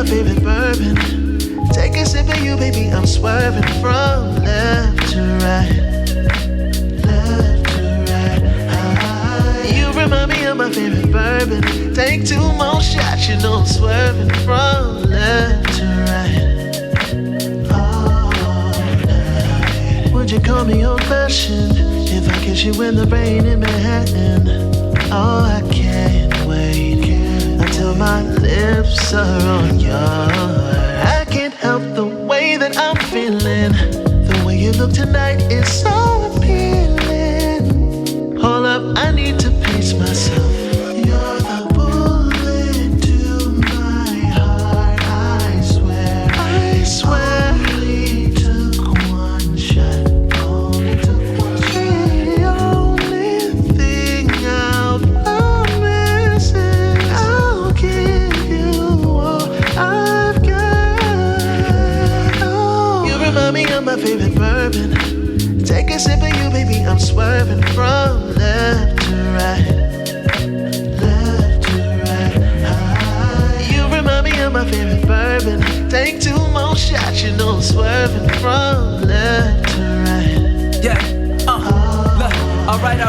my favorite bourbon. Take a sip of you, baby, I'm swerving from left to right. Left to right. You remind me of my favorite bourbon. Take 2 more shots, you know I'm swerving from left to right. Would you call me old-fashioned if I kiss you in the rain in Manhattan? Oh, I can't wait until my lips are on yours. I can't help the way that I'm feeling. The way you look tonight is so appealing. Hold up, I need to pace myself. You're the bullet to my heart, I swear. I swear. My favorite bourbon. Take a sip of you, baby, I'm swerving from left to right. Left to right. You remind me of my favorite bourbon. Take 2 more shots, you know I'm swerving from left to right. Yeah, look, alright.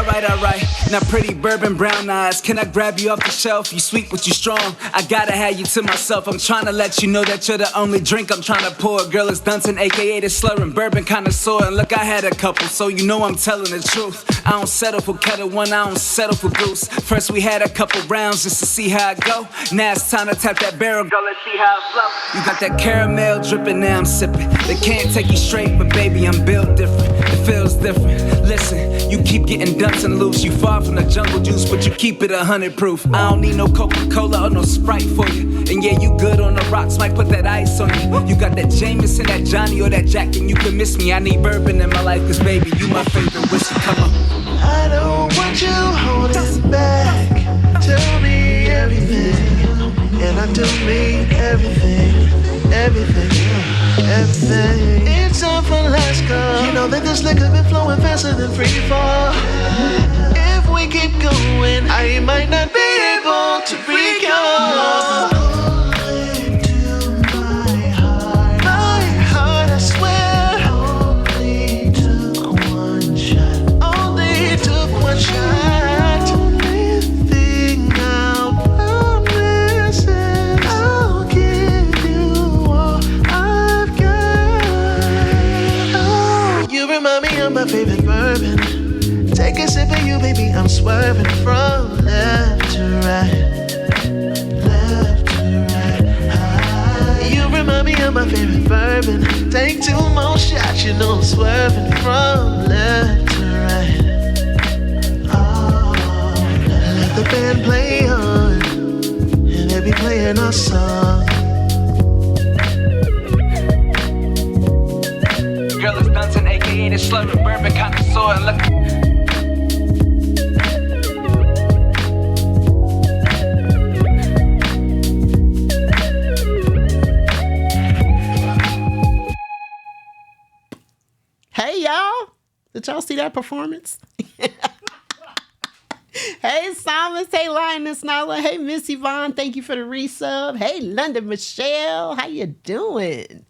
Now pretty bourbon brown eyes, can I grab you off the shelf? You sweet but you strong, I gotta have you to myself. I'm trying to let you know that you're the only drink I'm trying to pour. Girl, it's Dunton, aka the slurring bourbon connoisseur. And look, I had a couple, so you know I'm telling the truth. I don't settle for kettle one, I don't settle for goose. First we had a couple rounds just to see how it go. Now it's time to tap that barrel, girl, let's see how it flow. You got that caramel dripping, now I'm sipping. They can't take you straight, but baby, I'm built different. It feels different. Listen, you keep getting Dunton loose. You far from the jungle juice, but you keep it 100 proof. I don't need no Coca-Cola or no Sprite for you. And yeah, you good on the rocks, might put that ice on you. You got that Jameson, that Johnny, or that Jack, and you can miss me. I need bourbon in my life, cause baby, you my favorite whiskey. Come on. I don't want you holding back. Tell me everything, and I do mean everything, everything. It's time for last call. You know that this liquor been flowing faster than free fall. If we keep going, I might not be able to recall. My favorite bourbon. Take a sip of you, baby, I'm swerving from left to right. Left to right. You remind me of my favorite bourbon. Take 2 more shots, you know I'm swerving from left to right. Let the band play on, and they'll be playing our song. Girl, it's Dunton, aka the slurring bourbon connoisseur. And look. Hey, y'all. Did y'all see that performance? Hey, Simon. Hey, Lioness Nyla. Hey, Miss Yvonne. Thank you for the resub. Hey, London Michelle. How you doing?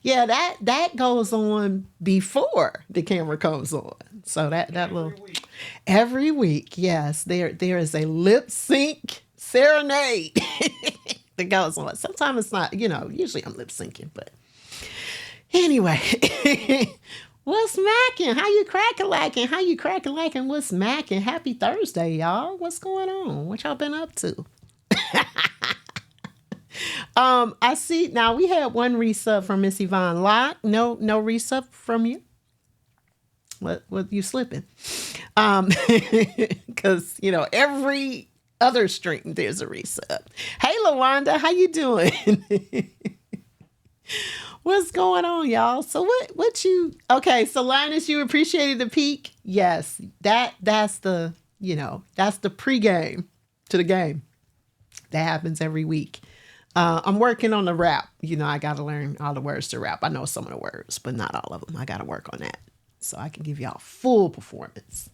Yeah, that goes on before the camera comes on. So that little every week, yes, there is a lip sync serenade that goes on. Sometimes it's not, usually I'm lip syncing, but anyway, what's macking? How you crack-a-lacking? How you crack-a-lacking? What's macking? Happy Thursday, y'all. What's going on? What y'all been up to? I see now we had one resub from Miss Yvonne Locke. No resub from you. What you slipping? Because every other stream there's a resub. Hey LaWanda, how you doing? What's going on, y'all? So what you okay, so Linus, you appreciated the peak? Yes, that's the that's the pregame to the game. That happens every week. I'm working on the rap. I got to learn all the words to rap. I know some of the words, but not all of them. I got to work on that so I can give y'all full performance.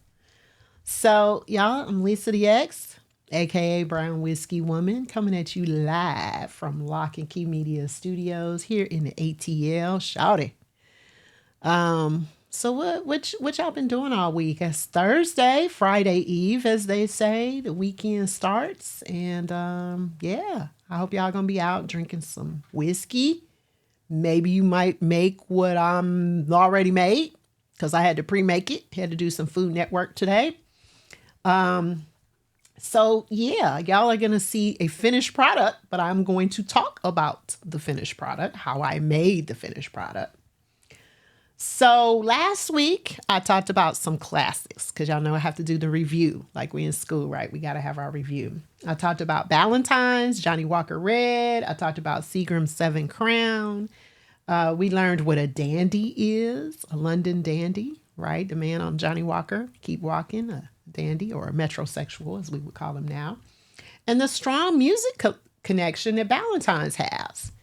So, y'all, I'm Lisa the X. aka Brown Whiskey Woman, coming at you live from Lock and Key Media Studios here in the ATL. Shouty. So what y'all been doing all week? It's Thursday, Friday Eve, as they say. The weekend starts, and yeah, I hope y'all gonna be out drinking some whiskey. Maybe you might make what I'm already made, because I had to pre-make it. Had to do some Food Network today. So yeah, y'all are gonna see a finished product, but I'm going to talk about the finished product, how I made the finished product. So last week I talked about some classics, because y'all know I have to do the review like we in school, right? We got to have our review. I talked about Ballantine's, Johnny Walker Red. I talked about Seagram's Seven Crown. We learned what a dandy is, a London dandy, right? The man on Johnny Walker, Keep Walking, a dandy, or a metrosexual as we would call him now. And the strong music connection that Ballantine's has.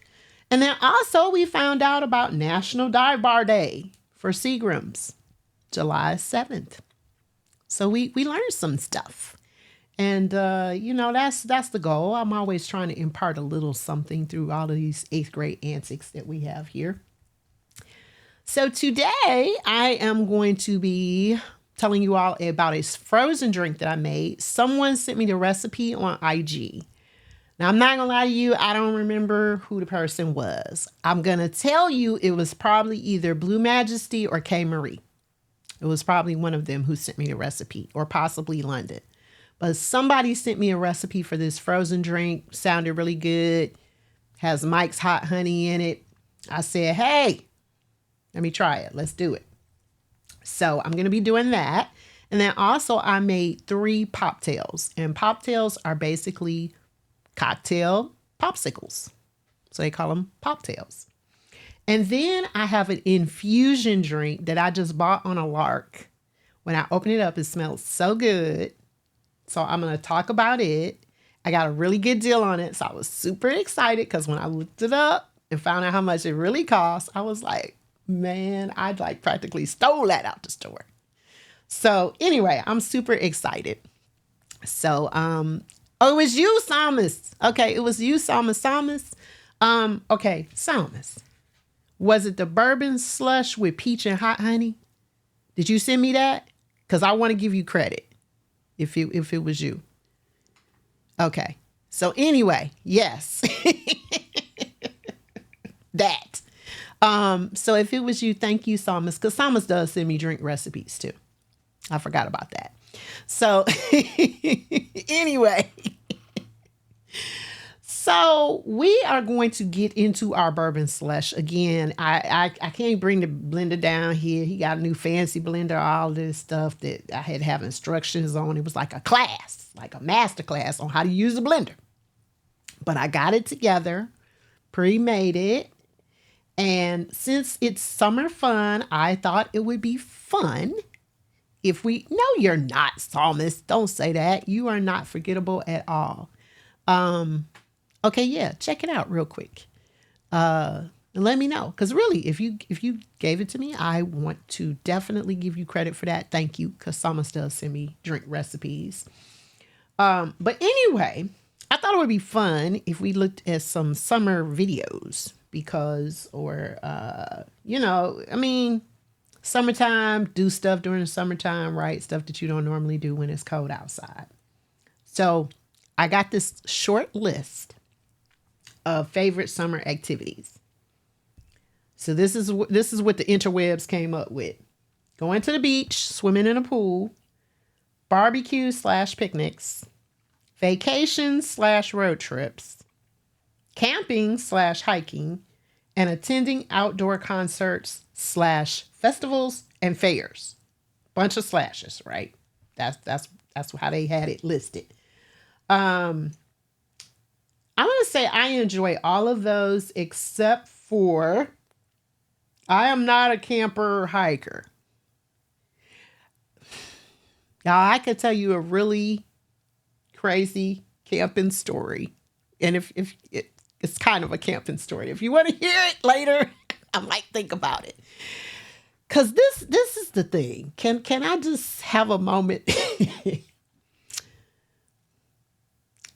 And then also we found out about National Dive Bar Day for Seagram's, July 7th. So we learned some stuff. And, that's the goal. I'm always trying to impart a little something through all of these 8th grade antics that we have here. So today I am going to be telling you all about a frozen drink that I made. Someone sent me the recipe on IG. Now, I'm not going to lie to you, I don't remember who the person was. I'm going to tell you it was probably either Blue Majesty or K. Marie. It was probably one of them who sent me the recipe, or possibly London. But somebody sent me a recipe for this frozen drink. Sounded really good. Has Mike's Hot Honey in it. I said, hey, let me try it. Let's do it. So I'm going to be doing that. And then also I made 3 Poptails. And Poptails are basically cocktail popsicles. So they call them Poptails. And then I have an infusion drink that I just bought on a lark. When I opened it up, it smelled so good. So I'm going to talk about it. I got a really good deal on it. So I was super excited because when I looked it up and found out how much it really cost, I was like, man, I'd like practically stole that out the store. So anyway, I'm super excited. So, it was you, Thomas. Okay, it was you, Thomas. Okay, Thomas. Was it the bourbon slush with peach and hot honey? Did you send me that? Because I want to give you credit if it was you. Okay. So anyway, yes. That. So if it was you, thank you, Thomas. Because Thomas does send me drink recipes too. I forgot about that. So anyway. So we are going to get into our bourbon slush again. I can't bring the blender down here. He got a new fancy blender, all this stuff that I had to have instructions on. It was like a class, like a master class on how to use a blender. But I got it together, pre-made it. And since it's summer fun, I thought it would be fun if we... No, you're not, Thomas. Don't say that. You are not forgettable at all. Okay, yeah, check it out real quick. And let me know. Because really, if you gave it to me, I want to definitely give you credit for that. Thank you, because Thomas does send me drink recipes. But anyway, I thought it would be fun if we looked at some summer videos. Summertime, do stuff during the summertime, right? Stuff that you don't normally do when it's cold outside. So I got this short list of favorite summer activities. So this is what the interwebs came up with. Going to the beach, swimming in a pool, barbecue/picnics, vacations/road trips, camping/hiking, and attending outdoor concerts/festivals and fairs. Bunch of slashes, right? That's how they had it listed. I'm going to say I enjoy all of those except for I am not a camper or hiker. Now, I could tell you a really crazy camping story. And if it's kind of a camping story. If you want to hear it later, I might think about it. Because this is the thing. Can I just have a moment?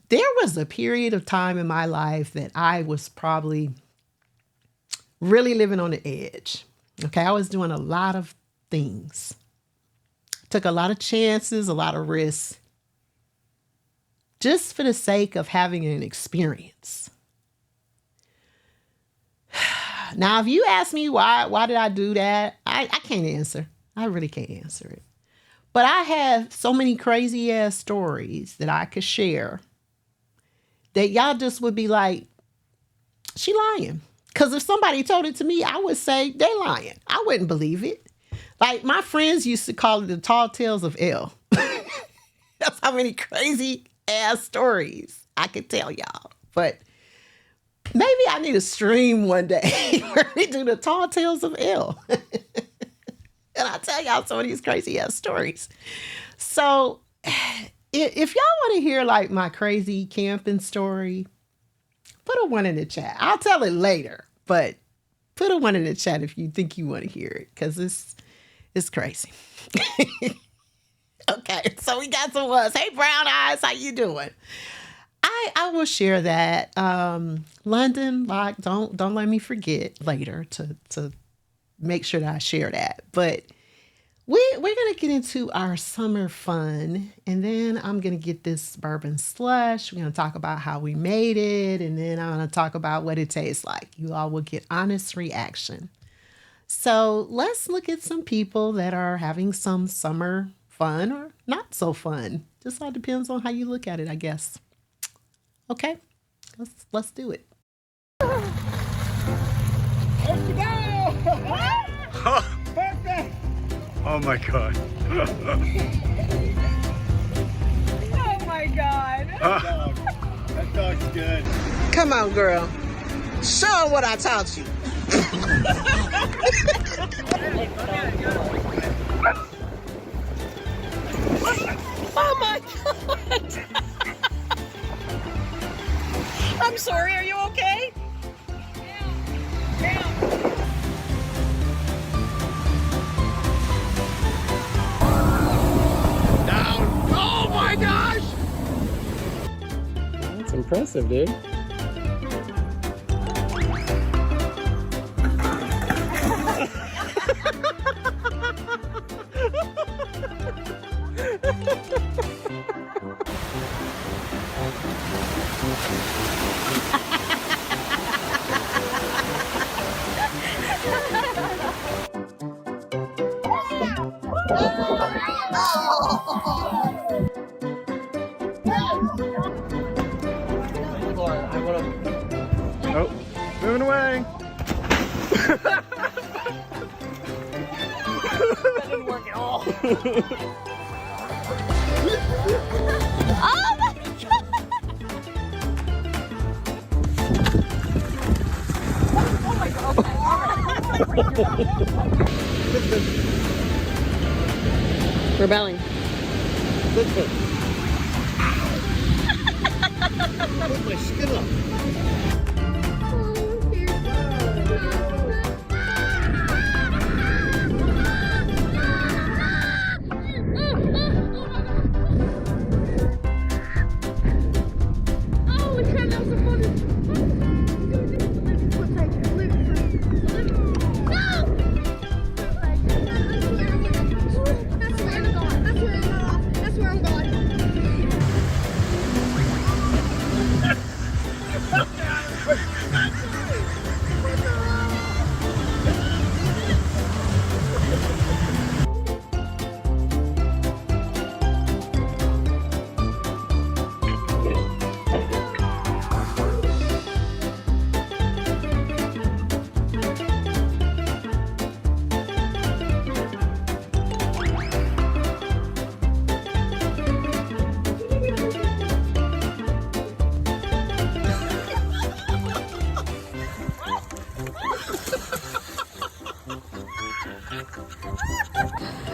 there was a period of time in my life that I was probably really living on the edge. Okay, I was doing a lot of things. Took a lot of chances, a lot of risks, just for the sake of having an experience. Now, if you ask me why did I do that, I can't answer. I really can't answer it. But I have so many crazy ass stories that I could share that y'all just would be like, she lying. Because if somebody told it to me, I would say they lying. I wouldn't believe it. Like my friends used to call it the tall tales of L. That's how many crazy ass stories I could tell y'all. But maybe I need a stream one day where we do the tall tales of L. And I tell y'all some of these crazy ass stories. So if y'all want to hear like my crazy camping story, put a 1 in the chat. I'll tell it later, but put a 1 in the chat if you think you want to hear it, because it's crazy. Okay, so we got some ones. Hey, Brown Eyes, how you doing? I will share that. London, like, don't let me forget later to make sure that I share that. But we're gonna get into our summer fun, and then I'm gonna get this bourbon slush. We're gonna talk about how we made it, and then I'm gonna talk about what it tastes like. You all will get honest reaction. So let's look at some people that are having some summer fun or not so fun. Just all depends on how you look at it, I guess. Okay, let's do it. Let's go! Perfect! Oh my god. Oh my god. That dog's good. Come on, girl. Show 'em what I taught you. Oh my god! I'm sorry, are you okay? Yeah. Down. Oh my gosh! That's impressive, dude. Oh, moving away. That didn't work at all. Oh my god! Oh my god, okay. Alright. Rebelling. Put my skin up.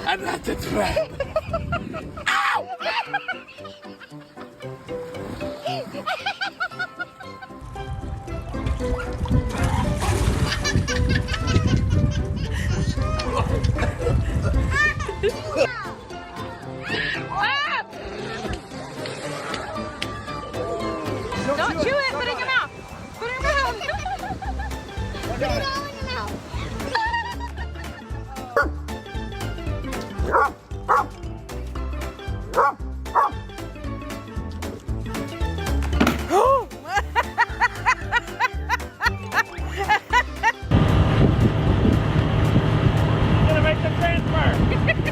I'm not the trap. Gonna make the transfer.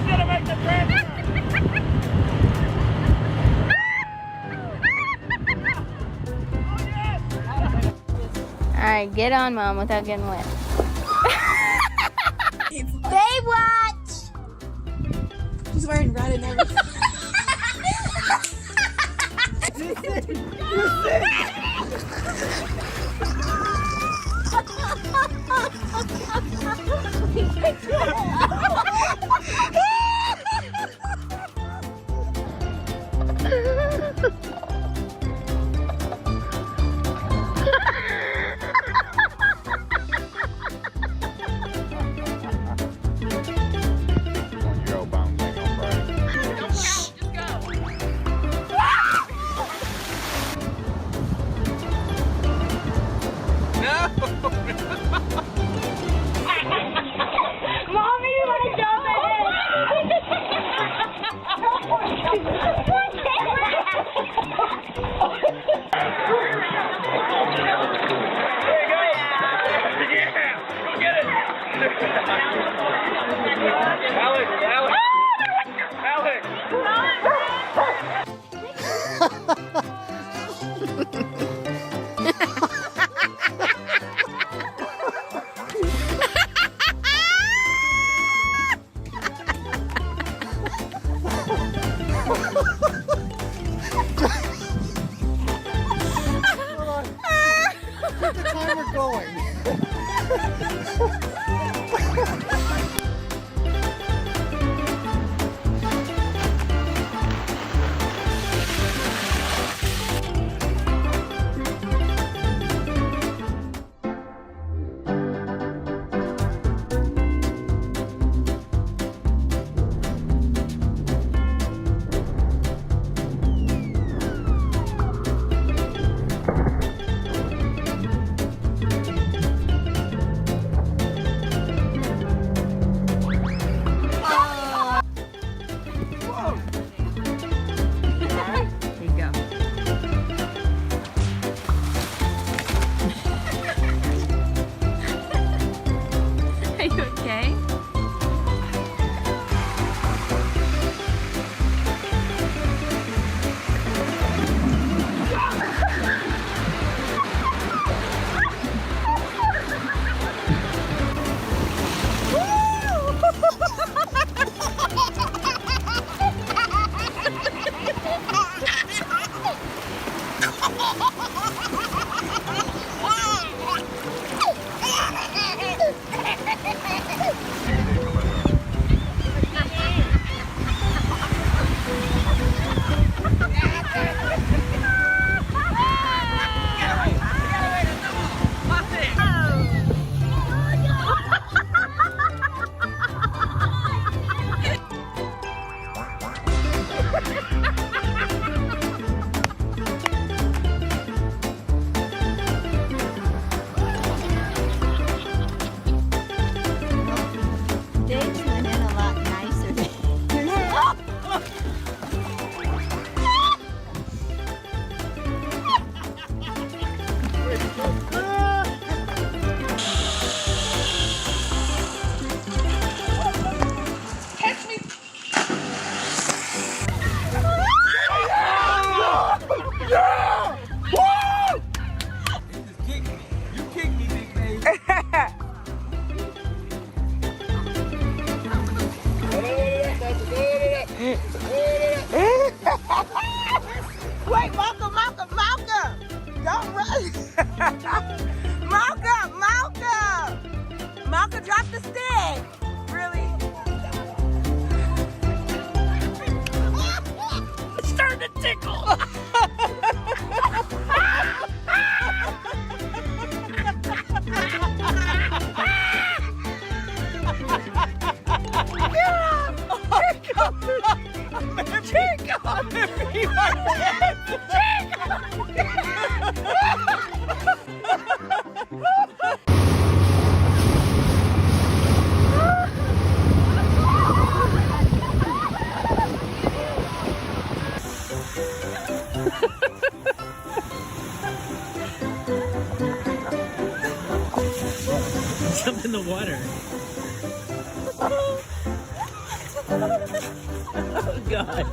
Gonna make the transfer. Alright, get on, Mom, without getting wet. Babe watch! She's wearing red and everything. Wait, Malcolm, don't run. Malcolm, drop the stick. Really? It's starting to tickle. Jump in the water. Oh, God.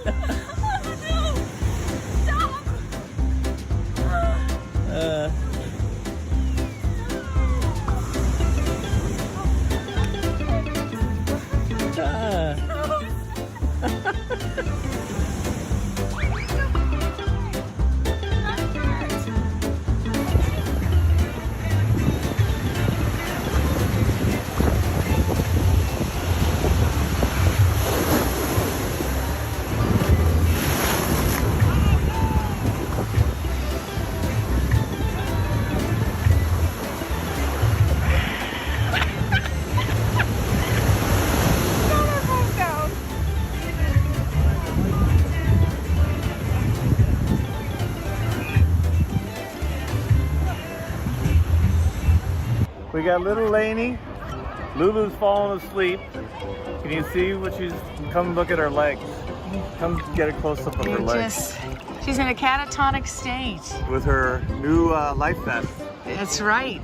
We got little Lainey. Lulu's falling asleep. Can you see what she's, come look at her legs. Come get a close up of her legs. She's in a catatonic state. With her new life vest. That's right.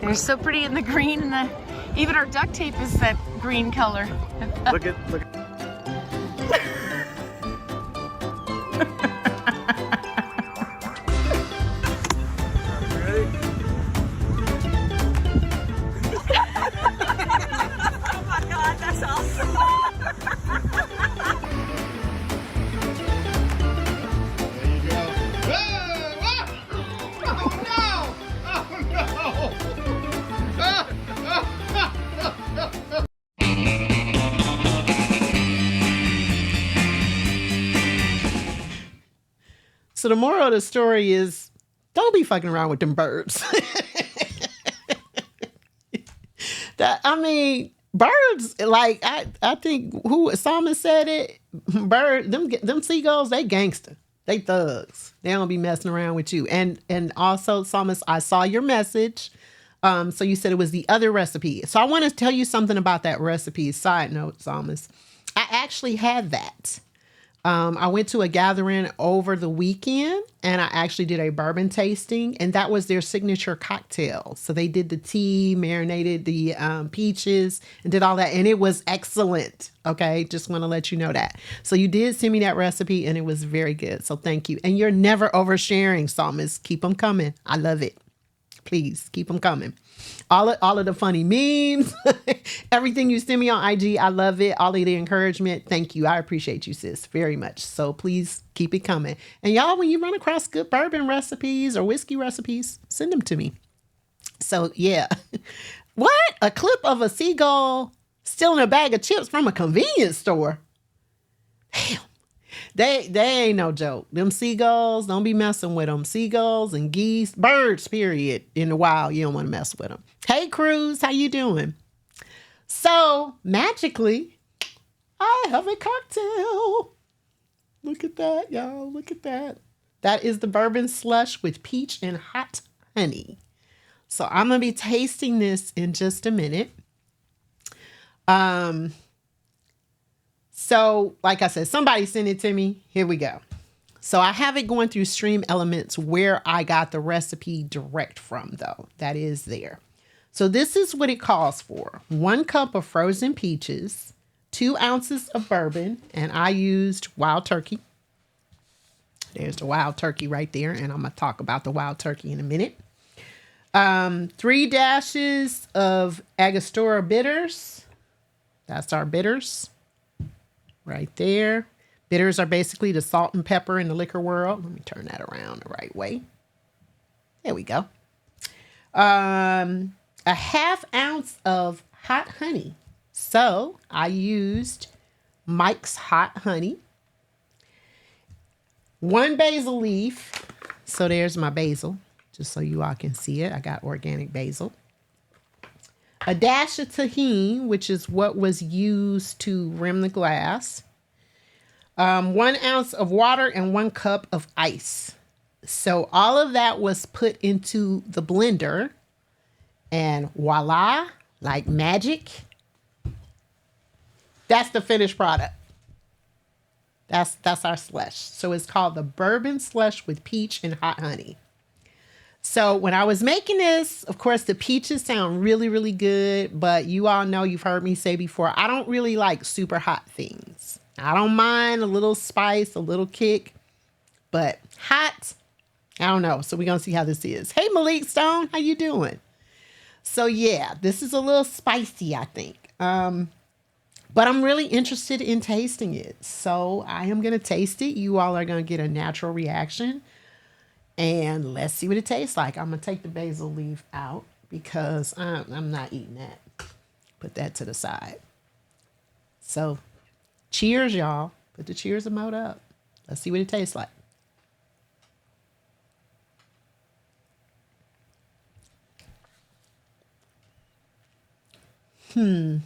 They're so pretty in the green, and even our duct tape is that green color. Look at. So the moral of the story is, don't be fucking around with them birds. Birds, like I think who Simon said it. Them seagulls, they gangster, they thugs. They don't be messing around with you. And also, Thomas, I saw your message. So you said it was the other recipe. So I want to tell you something about that recipe. Side note, Thomas, I actually had that. I went to a gathering over the weekend and I actually did a bourbon tasting, and that was their signature cocktail. So they did the tea, marinated the peaches, and did all that, and it was excellent. Okay, just want to let you know that. So you did send me that recipe, and it was very good. So thank you. And you're never oversharing, Psalmist. Keep them coming. I love it. Please keep them coming. All of the funny memes, everything you send me on IG, I love it. All of the encouragement, thank you. I appreciate you, sis, very much. So please keep it coming. And y'all, when you run across good bourbon recipes or whiskey recipes, send them to me. So yeah. What? A clip of a seagull stealing a bag of chips from a convenience store? Damn. They ain't no joke. Them seagulls, don't be messing with them. Seagulls and geese, birds, period. In the wild, you don't want to mess with them. Hey, Cruz, how you doing? So, magically, I have a cocktail. Look at that, y'all. Look at that. That is the bourbon slush with peach and hot honey. So, I'm going to be tasting this in just a minute. So, like I said, somebody sent it to me. Here we go. So I have it going through Stream Elements where I got the recipe direct from, though. That is there. So this is what it calls for. 1 cup of frozen peaches, 2 ounces of bourbon, and I used wild turkey. There's the wild turkey right there, and I'm going to talk about the wild turkey in a minute. 3 dashes of Angostura bitters. That's our bitters. Right there. Bitters are basically the salt and pepper in the liquor world. Let me turn that around the right way. There we go. A 1/2 ounce of hot honey. So I used Mike's hot honey. 1 basil leaf. So there's my basil, just so you all can see it. I got organic basil. A dash of tahini, which is what was used to rim the glass. 1 ounce of water and 1 cup of ice. So all of that was put into the blender, and voila, like magic, that's the finished product. That's our slush. So it's called the bourbon slush with peach and hot honey. So when I was making this, of course, the peaches sound really, really good. But you all know, you've heard me say before, I don't really like super hot things. I don't mind a little spice, a little kick. But hot, I don't know. So we're going to see how this is. Hey, Malik Stone, how you doing? So yeah, this is a little spicy, I think. But I'm really interested in tasting it. So I am going to taste it. You all are going to get a natural reaction. And let's see what it tastes like. I'm going to take the basil leaf out because I'm not eating that. Put that to the side. So cheers, y'all. Put the cheers emote up. Let's see what it tastes like. I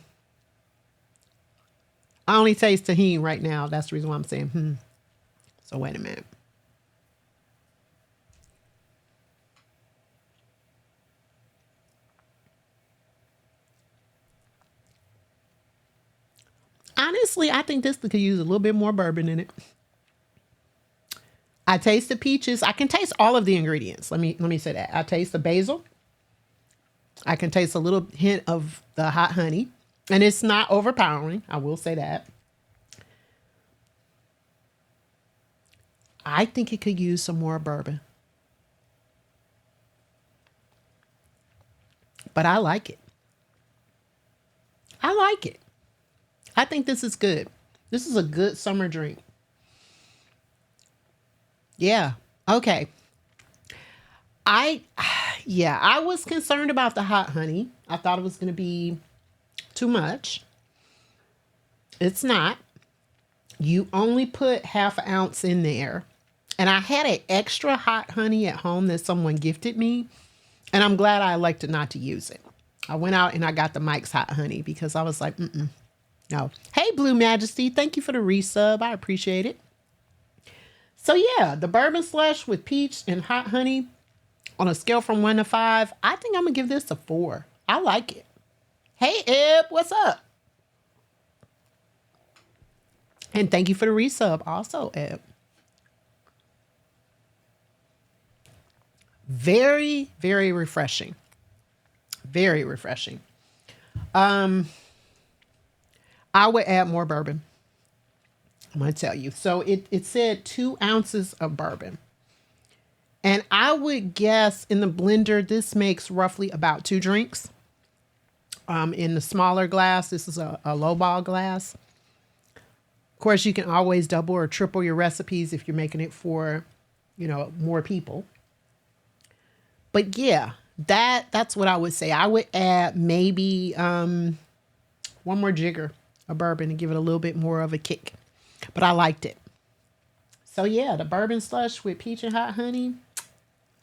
only taste tahini right now. That's the reason why I'm saying So wait a minute. Honestly, I think this could use a little bit more bourbon in it. I taste the peaches. I can taste all of the ingredients. Let me say that. I taste the basil. I can taste a little hint of the hot honey. And it's not overpowering. I will say that. I think it could use some more bourbon. But I like it. I like it. I think this is good. This is a good summer drink. Yeah. Okay. I was concerned about the hot honey. I thought it was going to be too much. It's not. You only put half an ounce in there. And I had an extra hot honey at home that someone gifted me. And I'm glad I elected not to use it. I went out and I got the Mike's hot honey because I was like, no. Hey, Blue Majesty. Thank you for the resub. I appreciate it. So yeah, the bourbon slush with peach and hot honey on a scale from 1 to 5. I think I'm going to give this a 4. I like it. Hey, Eb, what's up? And thank you for the resub also, Eb. Very, very refreshing. Very refreshing. I would add more bourbon. I'm going to tell you. So it said 2 ounces of bourbon. And I would guess in the blender, this makes roughly about 2 drinks. In the smaller glass, this is a lowball glass. Of course, you can always double or triple your recipes if you're making it for, more people. But yeah, that's what I would say. I would add maybe 1 more jigger of bourbon to give it a little bit more of a kick. But I liked it. So yeah, the bourbon slush with peach and hot honey.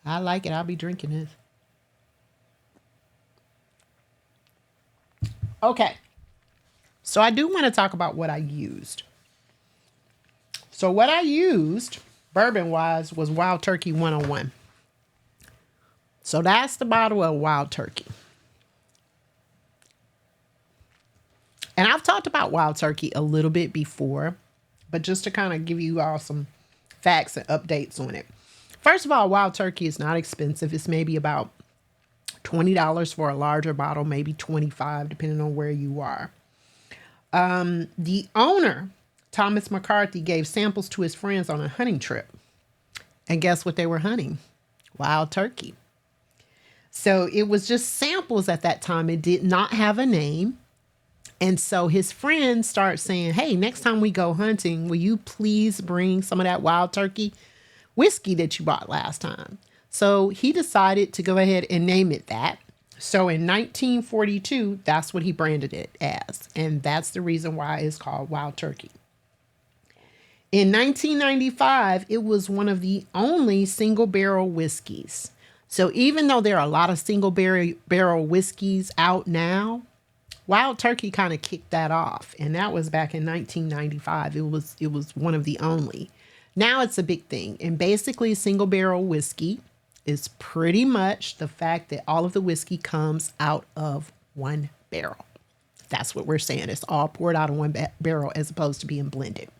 I like it. I'll be drinking this. Okay. So I do want to talk about what I used. So what I used, bourbon-wise, was Wild Turkey 101. So that's the bottle of Wild Turkey. And I've talked about Wild Turkey a little bit before, but just to kind of give you all some facts and updates on it. First of all, Wild Turkey is not expensive. It's maybe about $20 for a larger bottle, maybe $25, depending on where you are. The owner, Thomas McCarthy, gave samples to his friends on a hunting trip. And guess what they were hunting? Wild turkey. So it was just samples at that time. It did not have a name. And so his friends start saying, hey, next time we go hunting, will you please bring some of that wild turkey whiskey that you bought last time? So he decided to go ahead and name it that. So in 1942, that's what he branded it as. And that's the reason why it's called Wild Turkey. In 1995, it was one of the only single barrel whiskeys. So even though there are a lot of single barrel whiskeys out now, Wild Turkey kind of kicked that off. And that was back in 1995. It was one of the only. Now it's a big thing. And basically single barrel whiskey is pretty much the fact that all of the whiskey comes out of one barrel. That's what we're saying. It's all poured out of one barrel as opposed to being blended.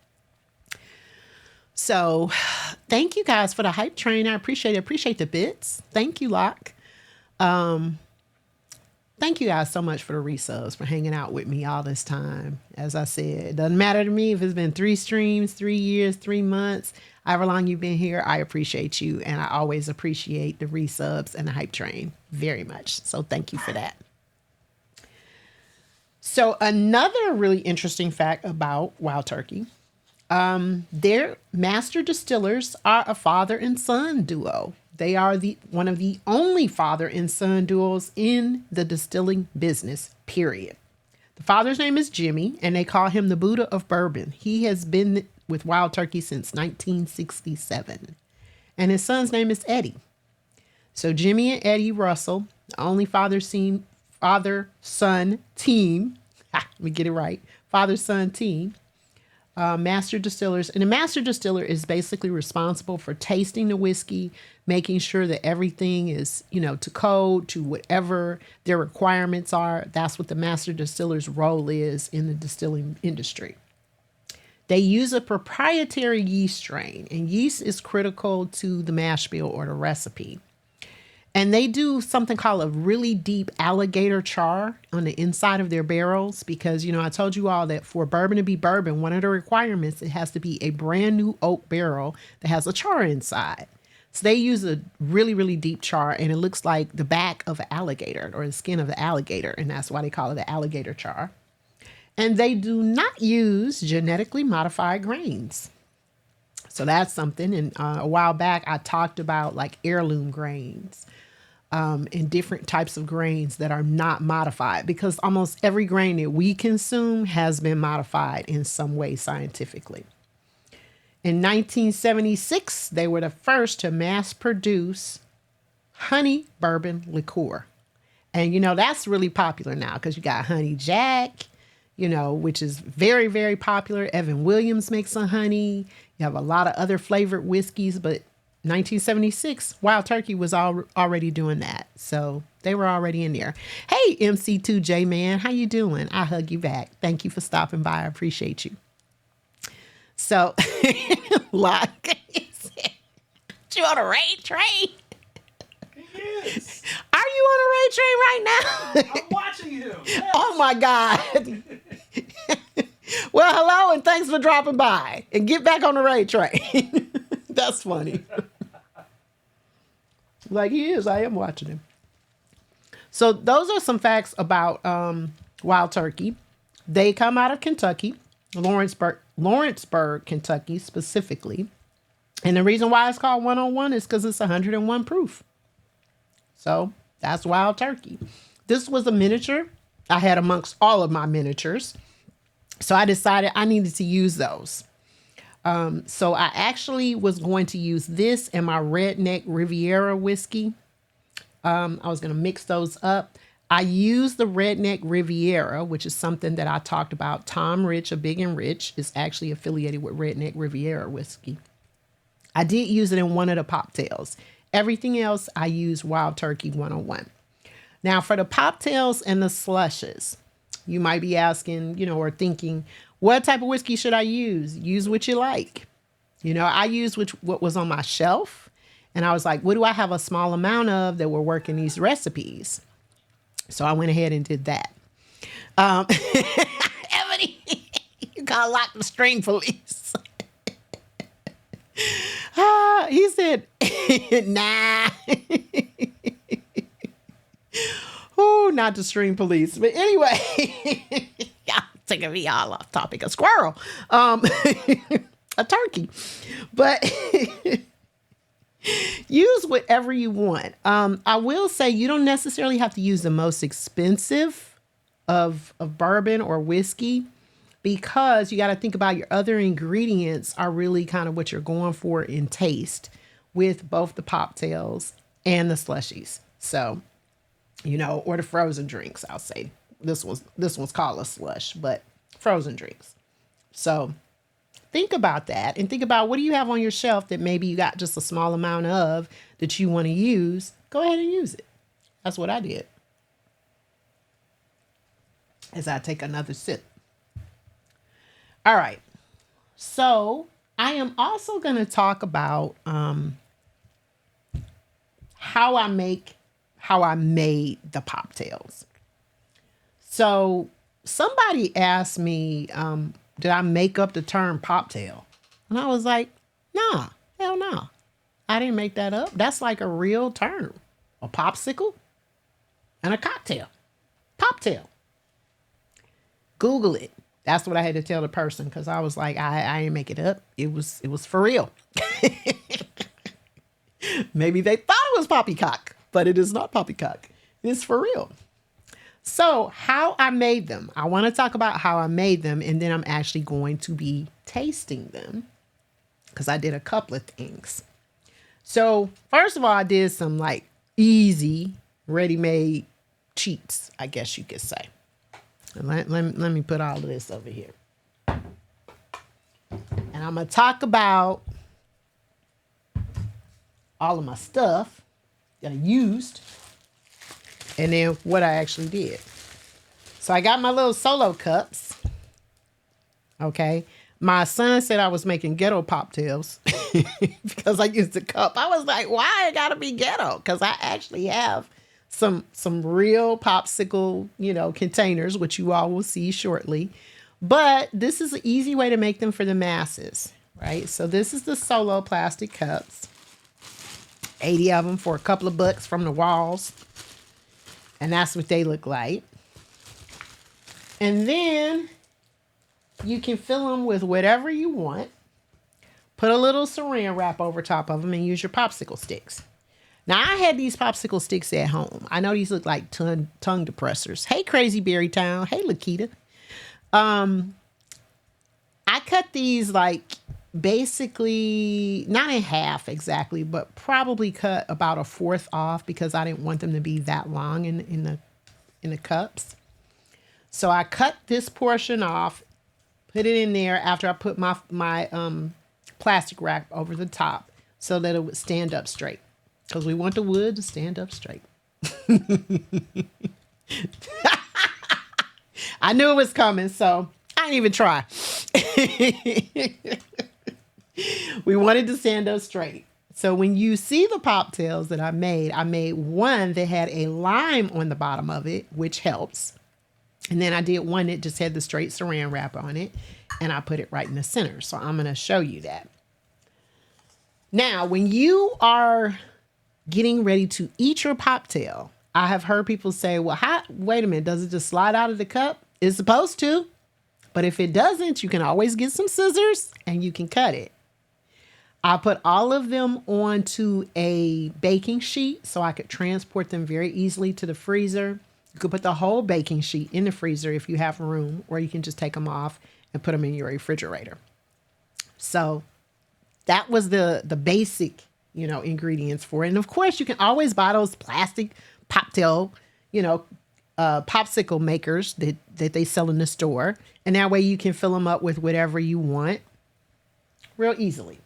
So thank you guys for the hype train. I appreciate it. Appreciate the bits. Thank you, Locke. Thank you guys so much for the resubs, for hanging out with me all this time. As I said, it doesn't matter to me if it's been 3 streams, 3 years, 3 months, however long you've been here. I appreciate you. And I always appreciate the resubs and the hype train very much. So thank you for that. So another really interesting fact about Wild Turkey, their master distillers are a father and son duo. They are one of the only father and son duos in the distilling business, period. The father's name is Jimmy, and they call him the Buddha of bourbon. He has been with Wild Turkey since 1967. And his son's name is Eddie. So Jimmy and Eddie Russell, the only father-son team, let me get it right, father-son team, master distillers. And a master distiller is basically responsible for tasting the whiskey, making sure that everything is, to code, to whatever their requirements are. That's what the master distiller's role is in the distilling industry. They use a proprietary yeast strain, and yeast is critical to the mash bill or the recipe. And they do something called a really deep alligator char on the inside of their barrels because, I told you all that for bourbon to be bourbon, one of the requirements, it has to be a brand new oak barrel that has a char inside. So they use a really, really deep char, and it looks like the back of an alligator or the skin of the alligator, and that's why they call it the alligator char. And they do not use genetically modified grains. So that's something. And a while back, I talked about like heirloom grains. And different types of grains that are not modified, because almost every grain that we consume has been modified in some way scientifically. In 1976, they were the first to mass produce honey bourbon liqueur. And, that's really popular now because you got Honey Jack, which is very, very popular. Evan Williams makes some honey. You have a lot of other flavored whiskeys, but 1976, Wild Turkey was already doing that. So they were already in there. Hey, MC2J man, how you doing? I hug you back. Thank you for stopping by. I appreciate you. So, Locke, you on a raid train? Yes. Are you on a raid train right now? I'm watching you. Yes. Oh my God. Well, hello and thanks for dropping by. And get back on the raid train. That's funny. Like he is. I am watching him. So those are some facts about Wild Turkey. They come out of Kentucky, Lawrenceburg, Kentucky specifically. And the reason why it's called 101 is because it's 101 proof. So that's Wild Turkey. This was a miniature I had amongst all of my miniatures. So I decided I needed to use those. So I actually was going to use this and my Redneck Riviera whiskey. I was going to mix those up. I used the Redneck Riviera, which is something that I talked about. Tom Rich of Big and Rich is actually affiliated with Redneck Riviera whiskey. I did use it in one of the Poptails. Everything else, I used Wild Turkey 101. Now for the Poptails and the Slushes, you might be asking, or thinking, what type of whiskey should I use? Use what you like. I used what was on my shelf. And I was like, what do I have a small amount of that will work in these recipes? So I went ahead and did that. Ebony, you gotta lock the string police. He said, nah. Oh, not the string police. But anyway, y'all taking me all off topic. A squirrel. A turkey. But use whatever you want. I will say you don't necessarily have to use the most expensive of bourbon or whiskey, because you got to think about your other ingredients are really kind of what you're going for in taste with both the Poptails and the slushies. So, or the frozen drinks, I'll say. This one's called a slush, but frozen drinks. So think about that and think about what do you have on your shelf that maybe you got just a small amount of that you want to use. Go ahead and use it. That's what I did. As I take another sip. All right. So I am also going to talk about how I made the Poptails. So somebody asked me, did I make up the term Poptail? And I was like, nah, hell no. I didn't make that up. That's like a real term. A popsicle and a cocktail. Poptail. Google it. That's what I had to tell the person because I was like, I didn't make it up. It was for real. Maybe they thought it was poppycock, but it is not poppycock. It's for real. So how I made them. I want to talk about how I made them, and then I'm actually going to be tasting them because I did a couple of things. So first of all, I did some like easy, ready-made cheats, I guess you could say. And let me put all of this over here. And I'm going to talk about all of my stuff that I used and then what I actually did. So I got my little solo cups. Okay. My son said I was making ghetto Poptails because I used a cup. I was like, why it gotta be ghetto? Because I actually have some real popsicle, containers, which you all will see shortly. But this is an easy way to make them for the masses, right? So this is the solo plastic cups. 80 of them for a couple of bucks from the walls. And that's what they look like. And then you can fill them with whatever you want. Put a little saran wrap over top of them and use your popsicle sticks. Now, I had these popsicle sticks at home. I know these look like tongue depressors. Hey, Crazy Berry Town. Hey, Lakita. I cut these like basically not in half exactly, but probably cut about a fourth off because I didn't want them to be that long in the cups. So I cut this portion off, put it in there after I put my plastic wrap over the top so that it would stand up straight. Because we want the wood to stand up straight. I knew it was coming, so I didn't even try. We wanted to stand up straight. So when you see the Poptails that I made one that had a lime on the bottom of it, which helps. And then I did one that just had the straight saran wrap on it. And I put it right in the center. So I'm going to show you that. Now, when you are getting ready to eat your Poptail, I have heard people say, well, wait a minute, does it just slide out of the cup? It's supposed to. But if it doesn't, you can always get some scissors and you can cut it. I put all of them onto a baking sheet so I could transport them very easily to the freezer. You could put the whole baking sheet in the freezer if you have room, or you can just take them off and put them in your refrigerator. So that was the basic, ingredients for it. And of course, you can always buy those plastic Poptail, popsicle makers that they sell in the store. And that way you can fill them up with whatever you want real easily.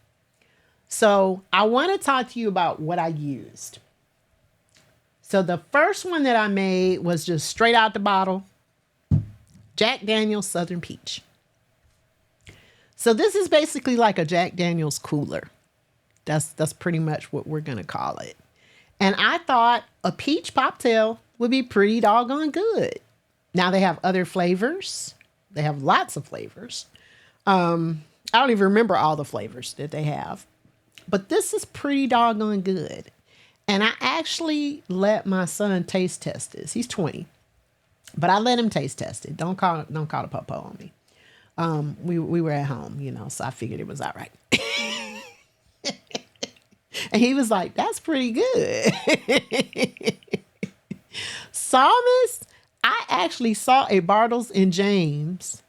So I want to talk to you about what I used. So the first one that I made was just straight out the bottle, Jack Daniel's Southern Peach. So this is basically like a Jack Daniel's cooler. That's pretty much what we're going to call it. And I thought a peach Poptail would be pretty doggone good. Now they have other flavors. They have lots of flavors. I don't even remember all the flavors that they have. But this is pretty doggone good. And I actually let my son taste test this. He's 20. But I let him taste test it. Don't call the popo on me. We were at home, so I figured it was all right. And he was like, that's pretty good. Psalmist, I actually saw a Bartles and James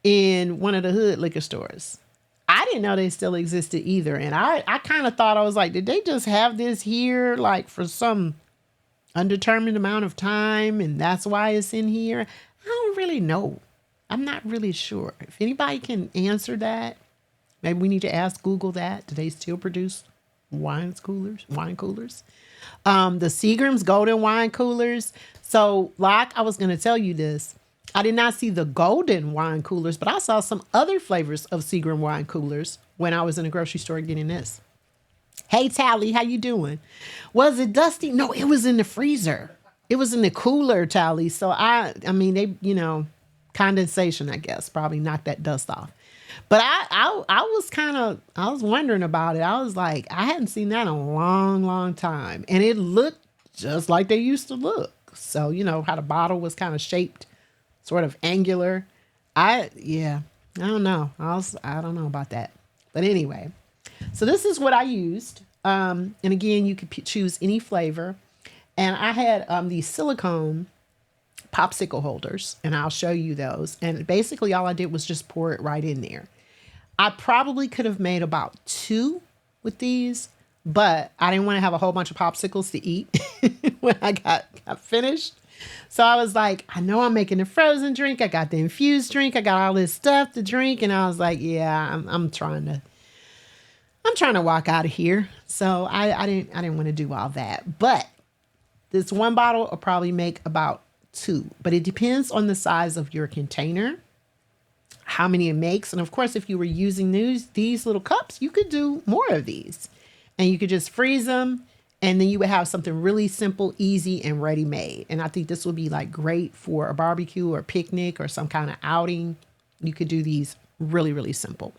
in one of the hood liquor stores. I didn't know they still existed either. And I kind of thought, I was like, did they just have this here like for some undetermined amount of time and that's why it's in here? I don't really know. I'm not really sure. If anybody can answer that, maybe we need to ask Google that. Do they still produce wine coolers? The Seagram's golden wine coolers. So like I was going to tell you this, I did not see the golden wine coolers, but I saw some other flavors of Seagram wine coolers when I was in the grocery store getting this. Hey, Tally, how you doing? Was it dusty? No, it was in the freezer. It was in the cooler, Tally. So I mean, they, condensation, I guess, probably knocked that dust off. But I was wondering about it. I was like, I hadn't seen that in a long, long time. And it looked just like they used to look. So, how the bottle was kind of shaped, sort of angular. I don't know. I don't know about that. But anyway, so this is what I used. And again, you could choose any flavor. And I had these silicone popsicle holders, and I'll show you those. And basically all I did was just pour it right in there. I probably could have made about 2 with these, but I didn't want to have a whole bunch of popsicles to eat when I got finished. So I was like, I know I'm making a frozen drink. I got the infused drink. I got all this stuff to drink. And I was like, yeah, I'm trying to walk out of here. So I didn't want to do all that. But this one bottle will probably make about 2. But it depends on the size of your container, how many it makes. And of course, if you were using these little cups, you could do more of these. And you could just freeze them. And then you would have something really simple, easy, and ready-made. And I think this would be like great for a barbecue or picnic or some kind of outing. You could do these really, really simple.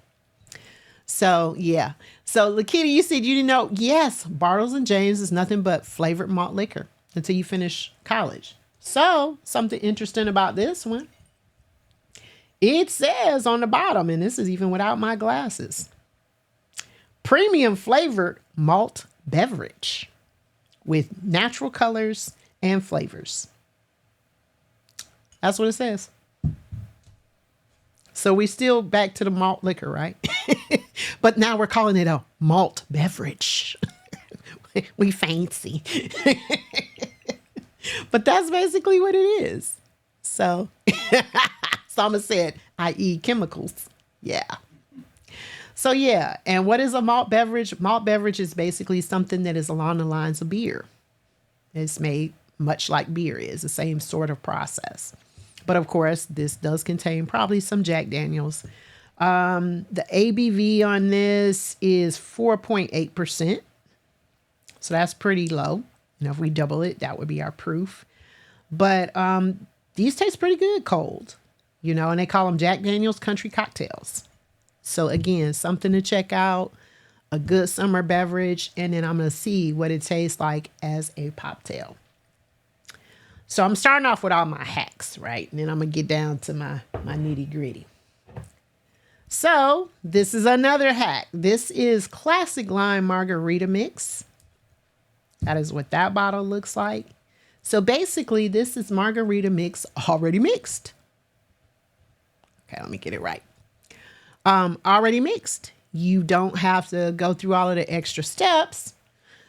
So, yeah. So, Lakita, you said you didn't know. Yes, Bartles and James is nothing but flavored malt liquor until you finish college. So, something interesting about this one. It says on the bottom, and this is even without my glasses, premium flavored malt beverage with natural colors and flavors. That's what it says. So we still back to the malt liquor, right? But now we're calling it a malt beverage. We fancy. But that's basically what it is. So, Sama said, i.e. chemicals. Yeah. So yeah, and what is a malt beverage? Malt beverage is basically something that is along the lines of beer. It's made much like beer is, the same sort of process. But of course, this does contain probably some Jack Daniels. The ABV on this is 4.8%. So that's pretty low. If we double it, that would be our proof. But these taste pretty good cold, and they call them Jack Daniels Country Cocktails. So again, something to check out, a good summer beverage, and then I'm going to see what it tastes like as a poptail. So I'm starting off with all my hacks, right? And then I'm going to get down to my nitty gritty. So this is another hack. This is classic lime margarita mix. That is what that bottle looks like. So basically, this is margarita mix already mixed. Okay, let me get it right. Already mixed. You don't have to go through all of the extra steps.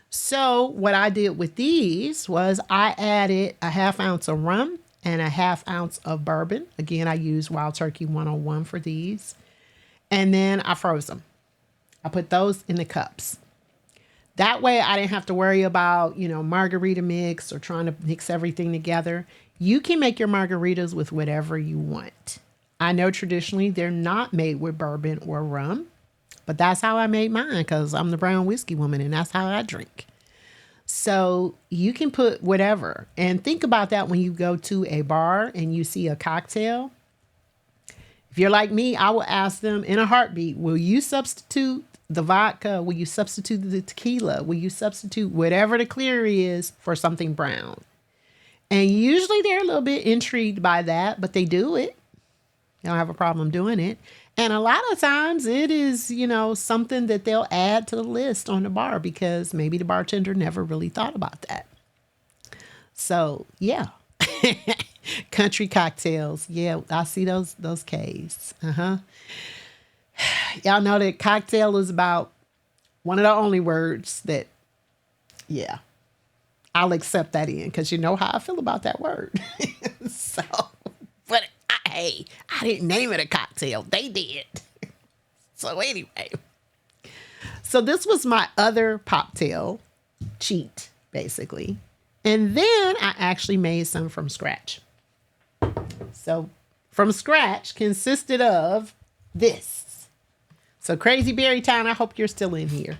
So what I did with these was I added a 1/2 ounce of rum and a 1/2 ounce of bourbon. Again, I used Wild Turkey 101 for these. And then I froze them. I put those in the cups. That way I didn't have to worry about, margarita mix or trying to mix everything together. You can make your margaritas with whatever you want. I know traditionally they're not made with bourbon or rum, but that's how I made mine because I'm the brown whiskey woman and that's how I drink. So you can put whatever. And think about that when you go to a bar and you see a cocktail. If you're like me, I will ask them in a heartbeat, will you substitute the vodka? Will you substitute the tequila? Will you substitute whatever the clear is for something brown? And usually they're a little bit intrigued by that, but they do it. They don't have a problem doing it. And a lot of times it is, something that they'll add to the list on the bar because maybe the bartender never really thought about that. So, yeah. Country cocktails. Yeah, I see those K's. Y'all know that cocktail is about one of the only words that, yeah, I'll accept that in because you know how I feel about that word. So, but I didn't name it a cocktail. They did. So anyway, so this was my other Poptail cheat, basically. And then I actually made some from scratch. So from scratch consisted of this. So Crazy Berry Town, I hope you're still in here.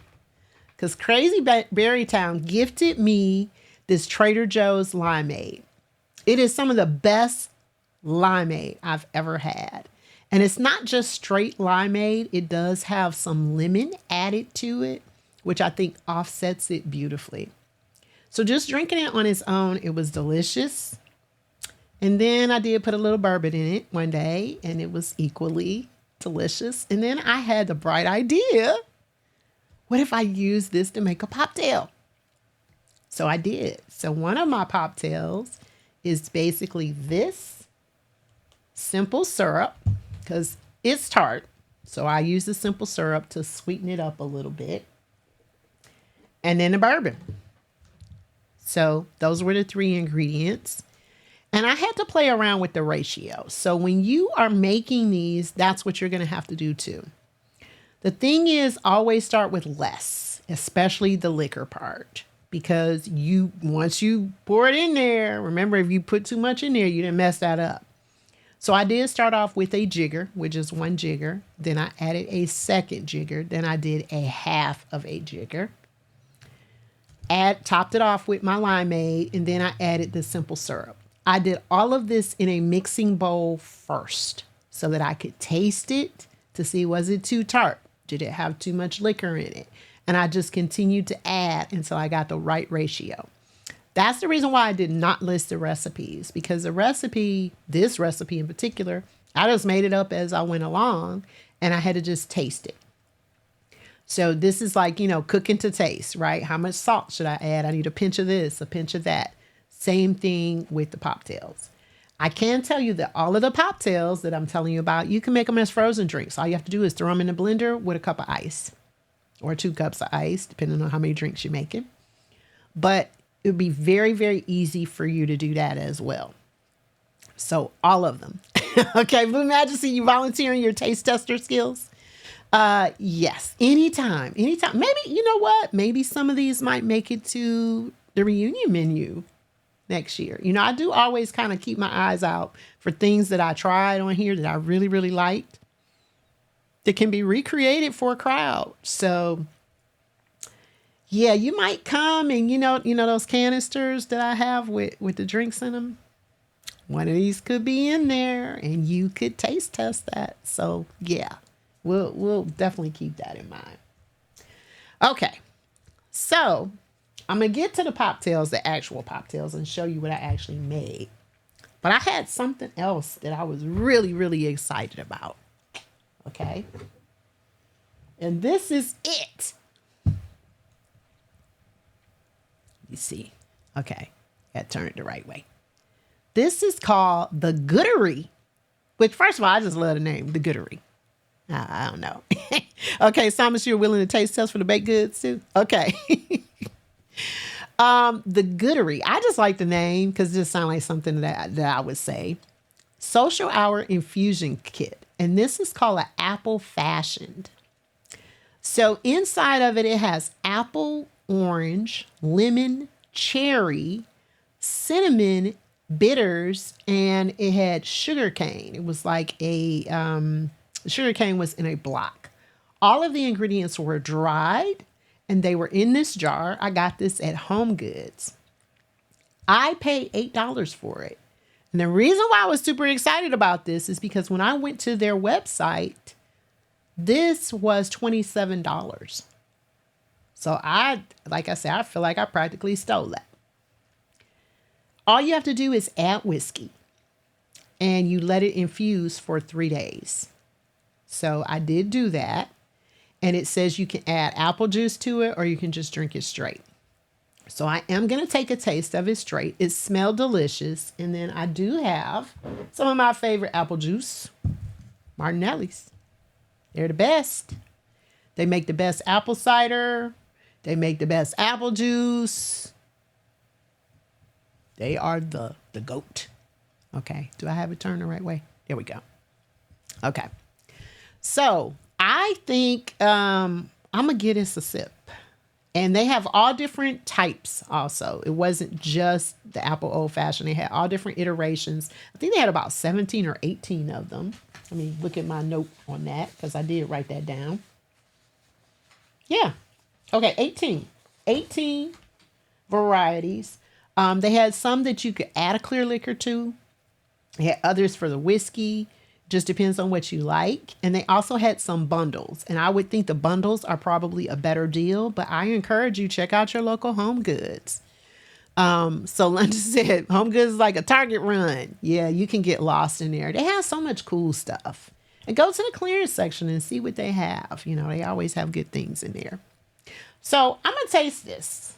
Because Crazy Berry Town gifted me this Trader Joe's Limeade. It is some of the best limeade I've ever had. And it's not just straight limeade. It does have some lemon added to it, which I think offsets it beautifully. So just drinking it on its own, it was delicious. And then I did put a little bourbon in it one day, and it was equally delicious. And then I had the bright idea, what if I use this to make a poptail? So I did. So one of my poptails is basically this simple syrup, because it's tart. So I use the simple syrup to sweeten it up a little bit. And then the bourbon. So those were the 3 ingredients. And I had to play around with the ratio. So when you are making these, that's what you're going to have to do too. The thing is, always start with less, especially the liquor part. Because once you pour it in there, remember, if you put too much in there, you didn't mess that up. So I did start off with a jigger, which is 1 jigger. Then I added a second jigger. Then I did a half of a jigger. Topped it off with my limeade, and then I added the simple syrup. I did all of this in a mixing bowl first so that I could taste it to see, was it too tart? Did it have too much liquor in it? And I just continued to add until I got the right ratio. That's the reason why I did not list the recipes, because this recipe in particular, I just made it up as I went along, and I had to just taste it. So this is like, cooking to taste, right? How much salt should I add? I need a pinch of this, a pinch of that. Same thing with the Poptails. I can tell you that all of the Poptails that I'm telling you about, you can make them as frozen drinks. All you have to do is throw them in the blender with a cup of ice or 2 cups of ice, depending on how many drinks you're making. But it would be very, very easy for you to do that as well. So all of them. Okay, Blue Majesty, you volunteering your taste tester skills? Yes, anytime. Maybe, you know what? Maybe some of these might make it to the reunion menu next year. I do always kind of keep my eyes out for things that I tried on here that I really, really liked that can be recreated for a crowd. So yeah, you might come and those canisters that I have with the drinks in them. One of these could be in there and you could taste test that. So yeah, we'll definitely keep that in mind. Okay. So I'm going to get to the Poptails, the actual Poptails, and show you what I actually made. But I had something else that I was really, really excited about. Okay. And this is it. You see. Okay. Got to turn it the right way. This is called the Goodery, which, first of all, I just love the name, the Goodery. I don't know. Okay, Thomas, you're willing to taste test for the baked goods too? Okay. The Goodery. I just like the name because it just sounds like something that I would say. Social Hour Infusion Kit. And this is called an apple fashioned. So inside of it has apple, orange, lemon, cherry, cinnamon, bitters, and it had sugar cane. It was like sugar cane was in a block. All of the ingredients were dried and they were in this jar. I got this at Home Goods. I paid $8 for it. And the reason why I was super excited about this is because when I went to their website, this was $27. So like I said, I feel like I practically stole that. All you have to do is add whiskey and you let it infuse for 3 days. So I did do that. And it says you can add apple juice to it or you can just drink it straight. So I am going to take a taste of it straight. It smelled delicious. And then I do have some of my favorite apple juice, Martinelli's. They're the best. They make the best apple cider. They make the best apple juice. They are the GOAT. Okay. Do I have it turned the right way? There we go. Okay. So I think I'm going to give this a sip. And they have all different types also. It wasn't just the apple old fashioned. They had all different iterations. I think they had about 17 or 18 of them. Let me look at my note on that because I did write that down. Yeah. Okay, 18. 18 varieties. They had some that you could add a clear liquor to. They had others for the whiskey. Just depends on what you like. And they also had some bundles. And I would think the bundles are probably a better deal, but I encourage you, check out your local Home Goods. So Linda said, Home Goods is like a Target run. Yeah, you can get lost in there. They have so much cool stuff. And go to the clearance section and see what they have. You know, they always have good things in there. So I'm going to taste this.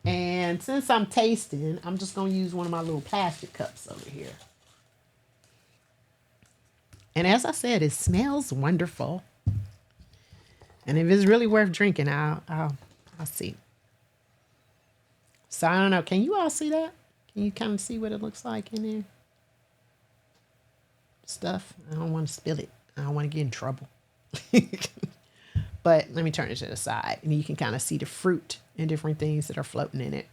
And since I'm tasting, I'm just going to use one of my little plastic cups over here. And as I said, it smells wonderful. And if it's really worth drinking, I'll see. So I don't know. Can you all see that? Can you kind of see what it looks like in there? Stuff. I don't want to spill it. I don't want to get in trouble. But let me turn it to the side. And you can kind of see the fruit and different things that are floating in it.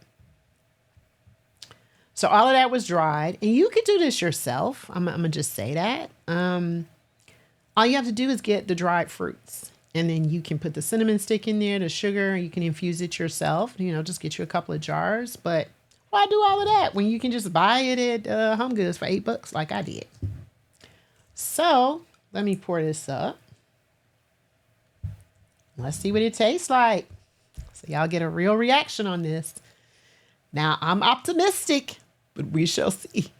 So all of that was dried. And you could do this yourself. I'm going to just say that. All you have to do is get the dried fruits. And then you can put the cinnamon stick in there, the sugar, and you can infuse it yourself. You know, just get you a couple of jars. But why do all of that when you can just buy it at Home Goods for $8 like I did? So let me pour this up. Let's see what it tastes like. So y'all get a real reaction on this. Now, I'm optimistic, but we shall see.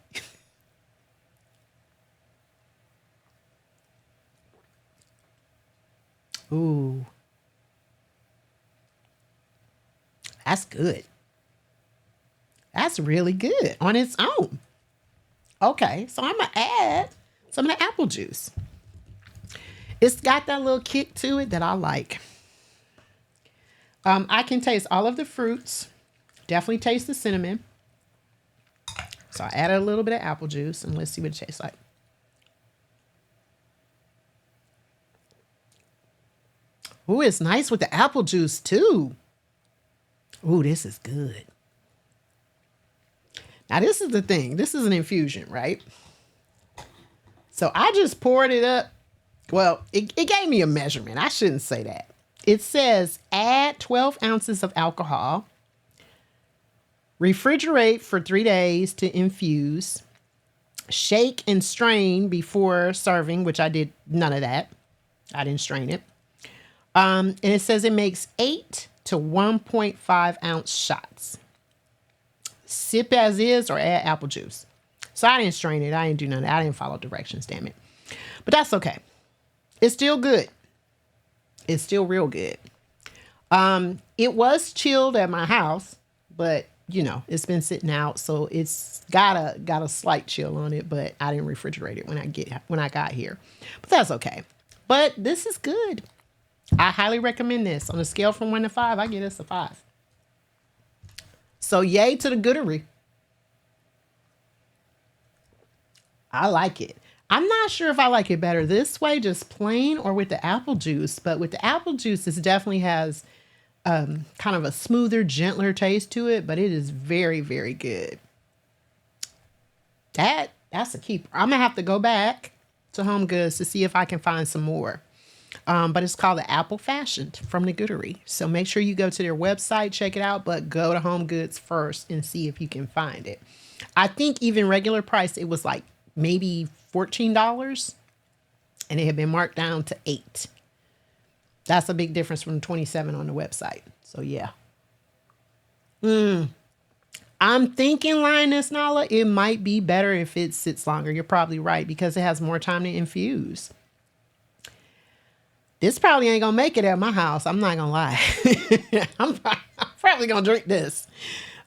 Ooh. That's good. That's really good on its own. Okay, so I'm going to add some of the apple juice. It's got that little kick to it that I like. I can taste all of the fruits. Definitely taste the cinnamon. So I added a little bit of apple juice and let's see what it tastes like. Ooh, it's nice with the apple juice too. Ooh, this is good. Now this is the thing. This is an infusion, right? So I just poured it up. Well, it gave me a measurement. I shouldn't say that. It says add 12 ounces of alcohol. Refrigerate for 3 days to infuse. Shake and strain before serving, which I did none of that. I didn't strain it. And it says it makes 8 to 1.5 ounce shots. Sip as is or add apple juice. So I didn't strain it. I didn't do none of that. I didn't follow directions, damn it. But that's okay. It's still good. It's still real good. It was chilled at my house, but you know, it's been sitting out, so it's got a slight chill on it, but I didn't refrigerate it when I got here. But that's okay. But this is good. I highly recommend this. On a scale from 1 to 5, I give this a 5. So yay to the Goodery. I like it. I'm not sure if I like it better this way, just plain, or with the apple juice. But with the apple juice, this definitely has kind of a smoother, gentler taste to it. But it is very, very good. That's a keeper. I'm going to have to go back to Home Goods to see if I can find some more. But it's called the Apple Fashioned from the Goodery. So make sure you go to their website, check it out, but go to Home Goods first and see if you can find it. I think even regular price, it was like maybe $14 and it had been marked down to $8. That's a big difference from $27 on the website. So yeah. I'm thinking, Lioness Nala, it might be better if it sits longer. You're probably right because it has more time to infuse. This probably ain't gonna make it at my house. I'm not gonna lie. I'm probably gonna drink this.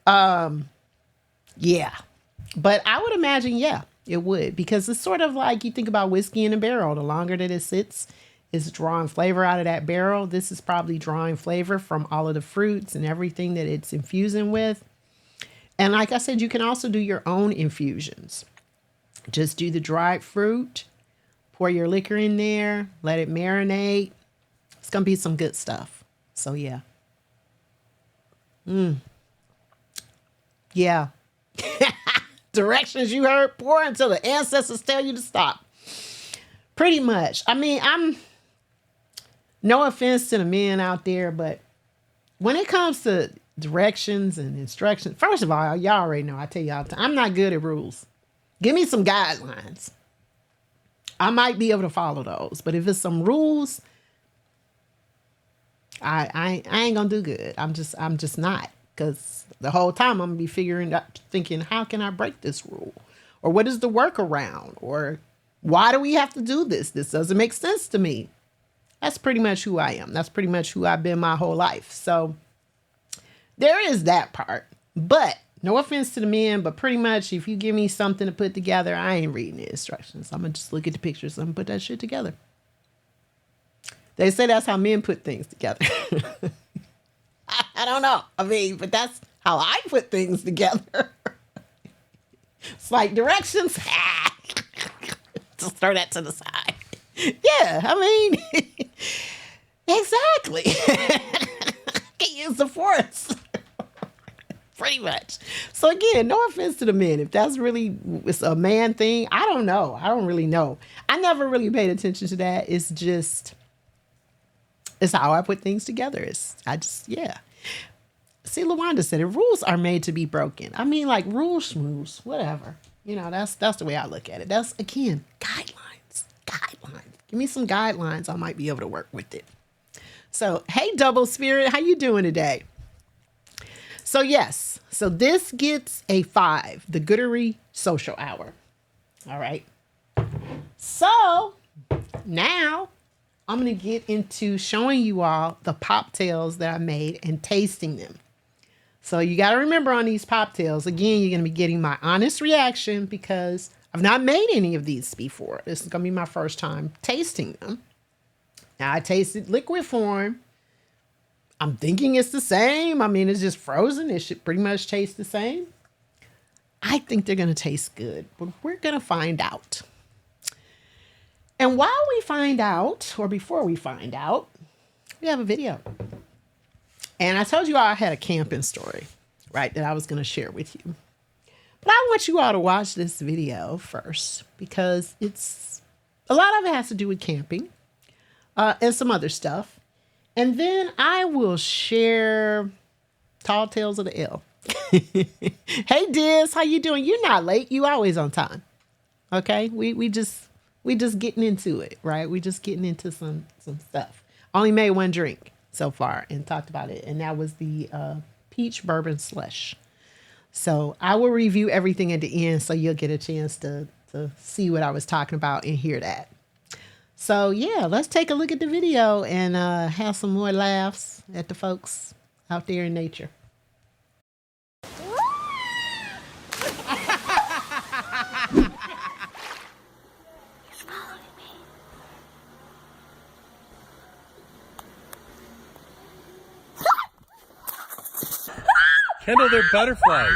Yeah. But I would imagine, yeah, it would. Because it's sort of like you think about whiskey in a barrel. The longer that it sits, it's drawing flavor out of that barrel. This is probably drawing flavor from all of the fruits and everything that it's infusing with. And like I said, you can also do your own infusions. Just do the dried fruit. Pour your liquor in there. Let it marinate. It's going to be some good stuff. So, yeah. Yeah. Directions you heard, pour until the ancestors tell you to stop. Pretty much. I mean, no offense to the men out there, but when it comes to directions and instructions, first of all, y'all already know, I tell y'all all the time, I'm not good at rules. Give me some guidelines. I might be able to follow those, but if it's some rules, I ain't gonna do good. I'm just not, because the whole time I'm gonna be thinking, how can I break this rule? Or what is the workaround? Or why do we have to do this? This doesn't make sense to me. That's pretty much who I am. That's pretty much who I've been my whole life. So there is that part. But no offense to the men, but pretty much if you give me something to put together, I ain't reading the instructions. I'm going to just look at the pictures and put that shit together. They say that's how men put things together. I don't know. I mean, but that's how I put things together. It's like directions. Just throw that to the side. Yeah, I mean, exactly. Can use the force. Pretty much. So again, no offense to the men. If that's really it's a man thing, I don't know. I don't really know. I never really paid attention to that. It's how I put things together. Yeah. See, LaWanda said it. Rules are made to be broken. I mean, like rules, schmooze, whatever. You know, that's the way I look at it. That's, again, guidelines. Give me some guidelines. I might be able to work with it. So, hey, Double Spirit, how you doing today? So, yes. So, this gets a 5, the Goodery Social Hour. All right. So, now I'm going to get into showing you all the Poptails that I made and tasting them. So you got to remember on these Poptails, again, you're going to be getting my honest reaction because I've not made any of these before. This is going to be my first time tasting them. Now, I tasted liquid form. I'm thinking it's the same. I mean, it's just frozen. It should pretty much taste the same. I think they're going to taste good, but we're going to find out. And while we find out, or before we find out, we have a video. And I told you all I had a camping story, right, that I was going to share with you. But I want you all to watch this video first because a lot of it has to do with camping and some other stuff. And then I will share Tall Tales of the L. Hey, Diz, how you doing? You're not late. You always on time. Okay? We just getting into it, right? We just getting into some stuff. Only made one drink so far and talked about it. And that was the peach bourbon slush. So I will review everything at the end so you'll get a chance to see what I was talking about and hear that. So yeah, let's take a look at the video and have some more laughs at the folks out there in nature. Kendall, they're butterflies.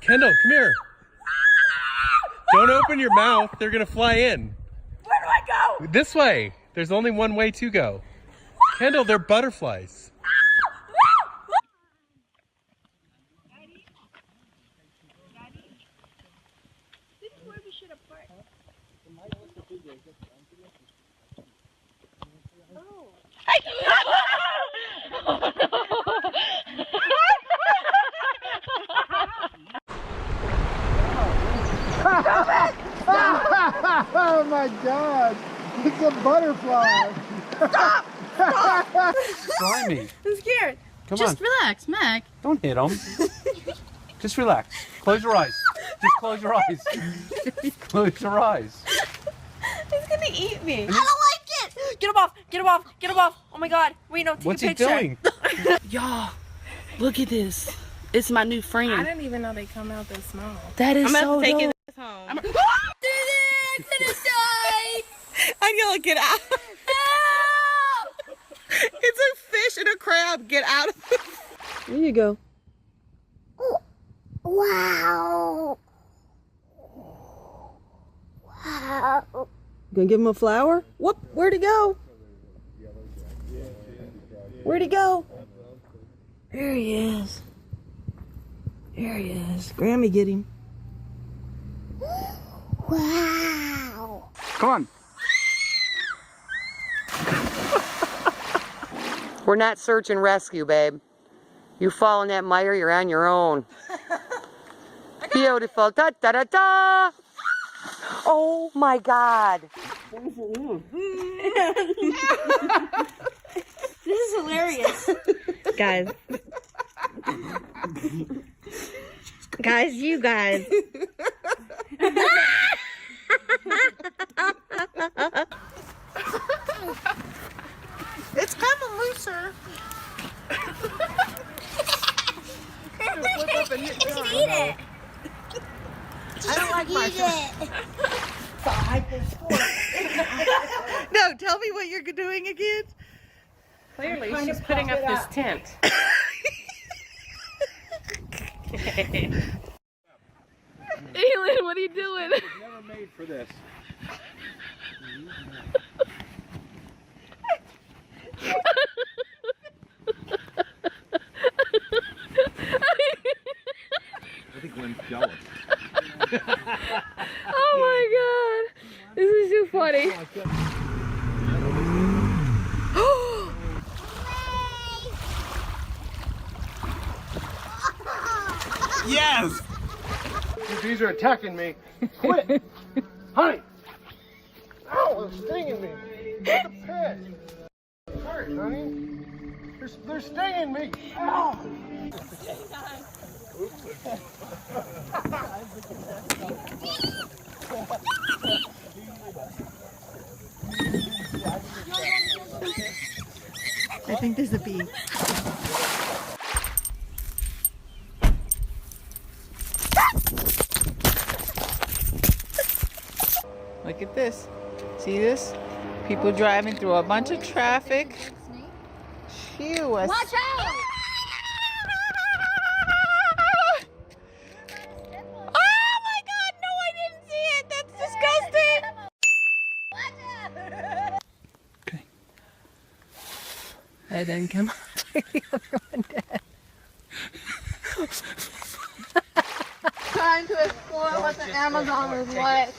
Kendall, come here. Don't open your mouth. They're going to fly in. Where do I go? This way. There's only one way to go. Kendall, they're butterflies. This is where we should have parked. Oh my God! It's a butterfly! Stop! Slimy. I'm scared. Come Just on. relax, Mac. Don't hit them. Just relax. Close your eyes. Just close your eyes. Close your eyes. He's gonna eat me. I don't like it! Get him off! Get him off! Get him off! Oh my God! Wait, no, take What's a he picture. doing? Y'all, look at this. It's my new friend. I didn't even know they come out this small. That is I'm so gonna take dope. it home. I'm gonna die! I'm gonna get out. It's a fish and a crab. Get out of it. There you go. Wow. Wow. Gonna give him a flower? Whoop, where'd he go? Where'd he go? There he is. There he is. Grammy, get him. Wow. Come on. We're not search and rescue, babe. You fall in that mire, you're on your own. Beautiful. Da da da da. Oh my God. This is hilarious. Guys. Guys, you guys. It's coming looser. You can eat it. I don't like mushrooms. No, tell me what you're doing again. Clearly, she's putting up this tent. Aylin, what are you doing? It was never made for this. I think Lynn's jealous. Oh my God. This is too funny. Yes! These are attacking me. Quit! Honey! Ow, they're stinging me. Get the pit. Hurt, honey. They're stinging me. Ow! I think there's a bee. Look at this. See this? People driving through a bunch of traffic. Phew. Watch out! Oh my God! No, I didn't see it. That's disgusting. Okay. And then come on. The other one dead. Trying to explore what the Amazon is like.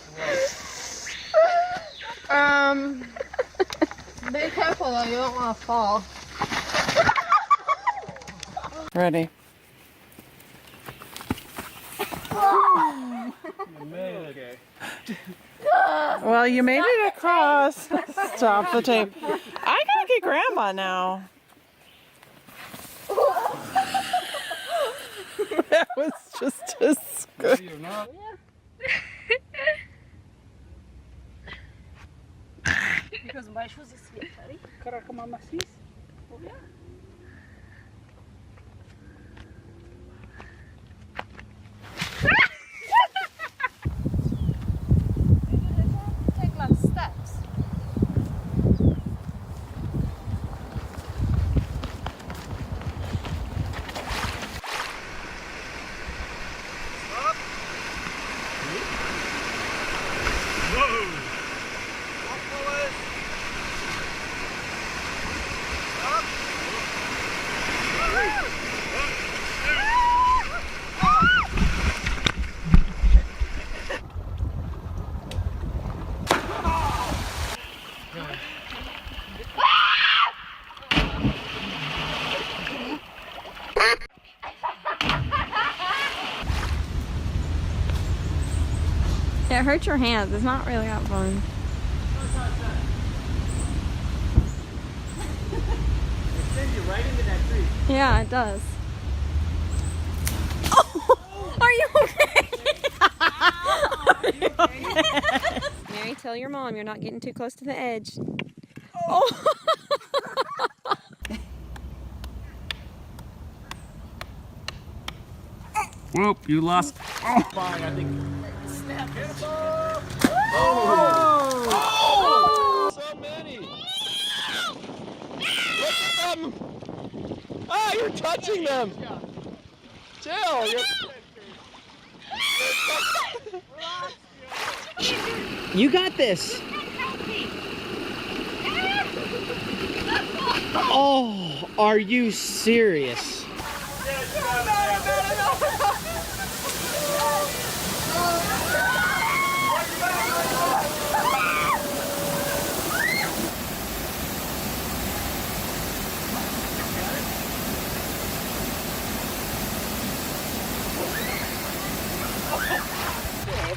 Be careful though, you don't want to fall. Ready. Okay. Well, you made it across. Stop the tape. I gotta get Grandma now. That was just disgusting. Because my shoes is sweet, buddy. Take lots of steps. It hurts your hands. It's not really that fun. It sends you right into that tree. Yeah, it does. Oh, are you okay? Are you okay? Mary, tell your mom you're not getting too close to the edge. Oh. Whoop, you lost. Fine, I think. Oh! So many! Look at them! Ah, you're touching them! Jill, you're... You got this! Oh, are you serious?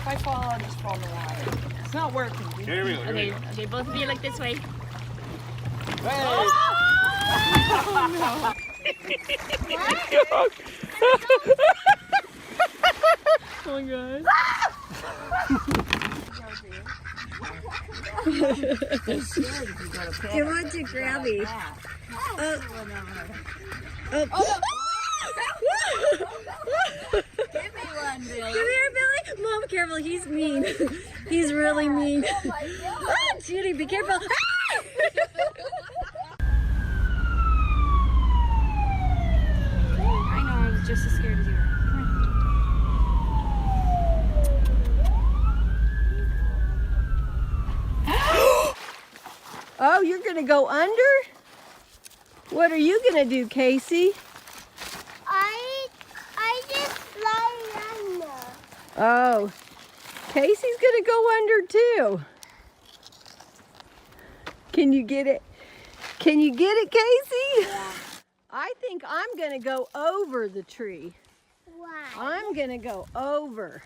If I fall, I'll just fall in the water. It's not working. Here we go. Okay, okay, both of you look this way. Hey. Oh my god. He wants to grab me. Give me one, Billy. Come here, Billy. Mom, careful. He's mean. He's really mean. Oh, Judy, be careful. I know, I was just as scared as you were. Oh, you're going to go under? What are you going to do, Casey? I just fly under. Oh, Casey's going to go under too. Can you get it? Can you get it, Casey? Yeah. I think I'm going to go over the tree. Why? I'm going to go over.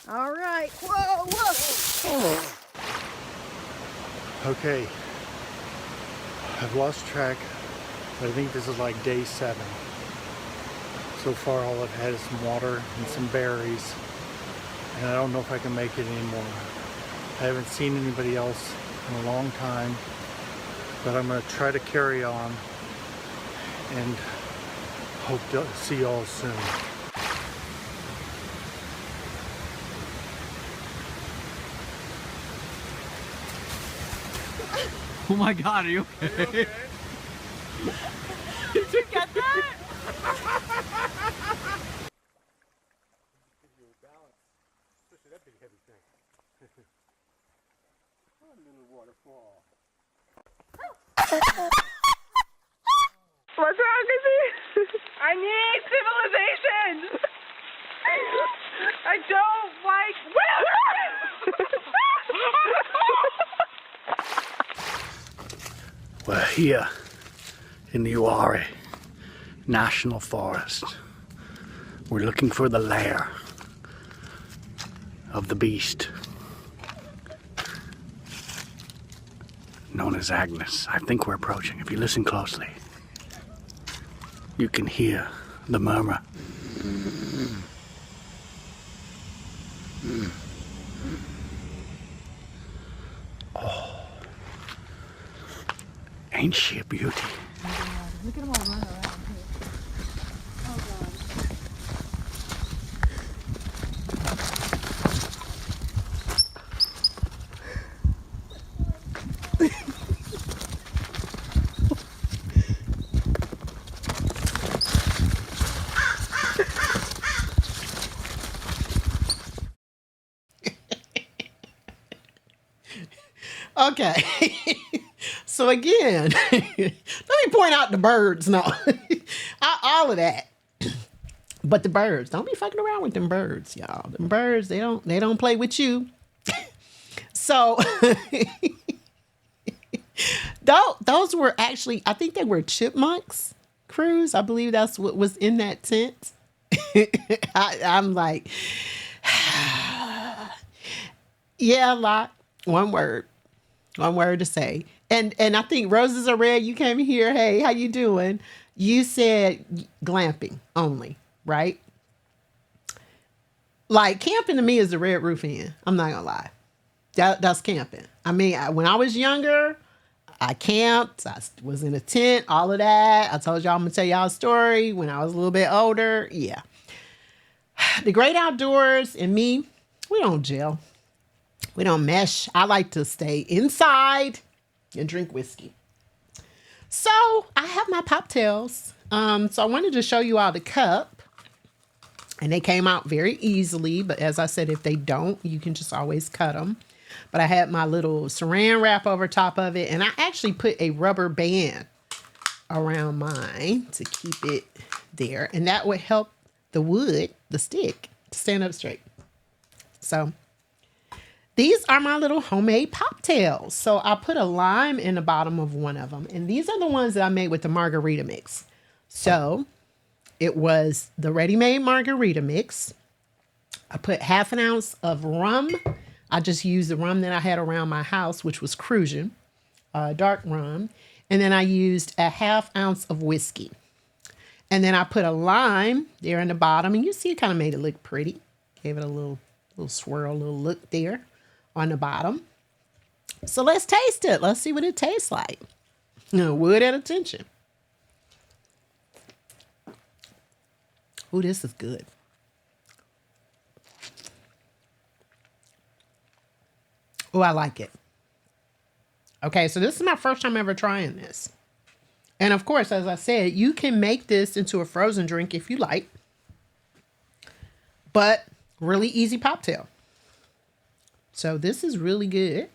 All right. Whoa, whoa. Okay, I've lost track, but I think this is like day 7. So far all I've had is some water and some berries, and I don't know if I can make it anymore. I haven't seen anybody else in a long time, but I'm going to try to carry on and hope to see y'all soon. Oh my God, are you okay? Did you get that? What's wrong with you? I need civilization! I don't like... We're here in the Uwharrie National Forest. We're looking for the lair of the beast known as Agnes. I think we're approaching. If you listen closely, you can hear the murmur. Oh. Ain't she a beauty? Look at them all run around here. Oh god. Okay. So again, let me point out the birds. No, all of that. But the birds, don't be fucking around with them birds, y'all. Them birds, they don't play with you. So those were actually, I think they were chipmunks, Cruz. I believe that's what was in that tent. I'm like, yeah, a lot. One word to say. And I think roses are red. You came here. Hey, how you doing? You said glamping only, right? Like camping to me is the Red Roof Inn. I'm not gonna lie. That's camping. I mean, when I was younger, I camped. I was in a tent, all of that. I told y'all I'm gonna tell y'all a story when I was a little bit older. Yeah. The great outdoors and me, we don't gel. We don't mesh. I like to stay inside and drink whiskey. So I have my Poptails. So I wanted to show you all the cup. And they came out very easily. But as I said, if they don't, you can just always cut them. But I had my little saran wrap over top of it. And I actually put a rubber band around mine to keep it there. And that would help the wood, the stick, to stand up straight. So these are my little homemade Poptails. So I put a lime in the bottom of one of them. And these are the ones that I made with the Margarita mix. So it was the ready-made Margarita mix. I put half an ounce of rum. I just used the rum that I had around my house, which was Crucian, dark rum. And then I used a half ounce of whiskey. And then I put a lime there in the bottom. And you see it kind of made it look pretty. Gave it a little swirl, little look there on the bottom. So let's taste it. Let's see what it tastes like. Wood at attention. Ooh, this is good. Oh, I like it. Okay, so this is my first time ever trying this. And of course, as I said, you can make this into a frozen drink if you like. But really easy poptail. So this is really good.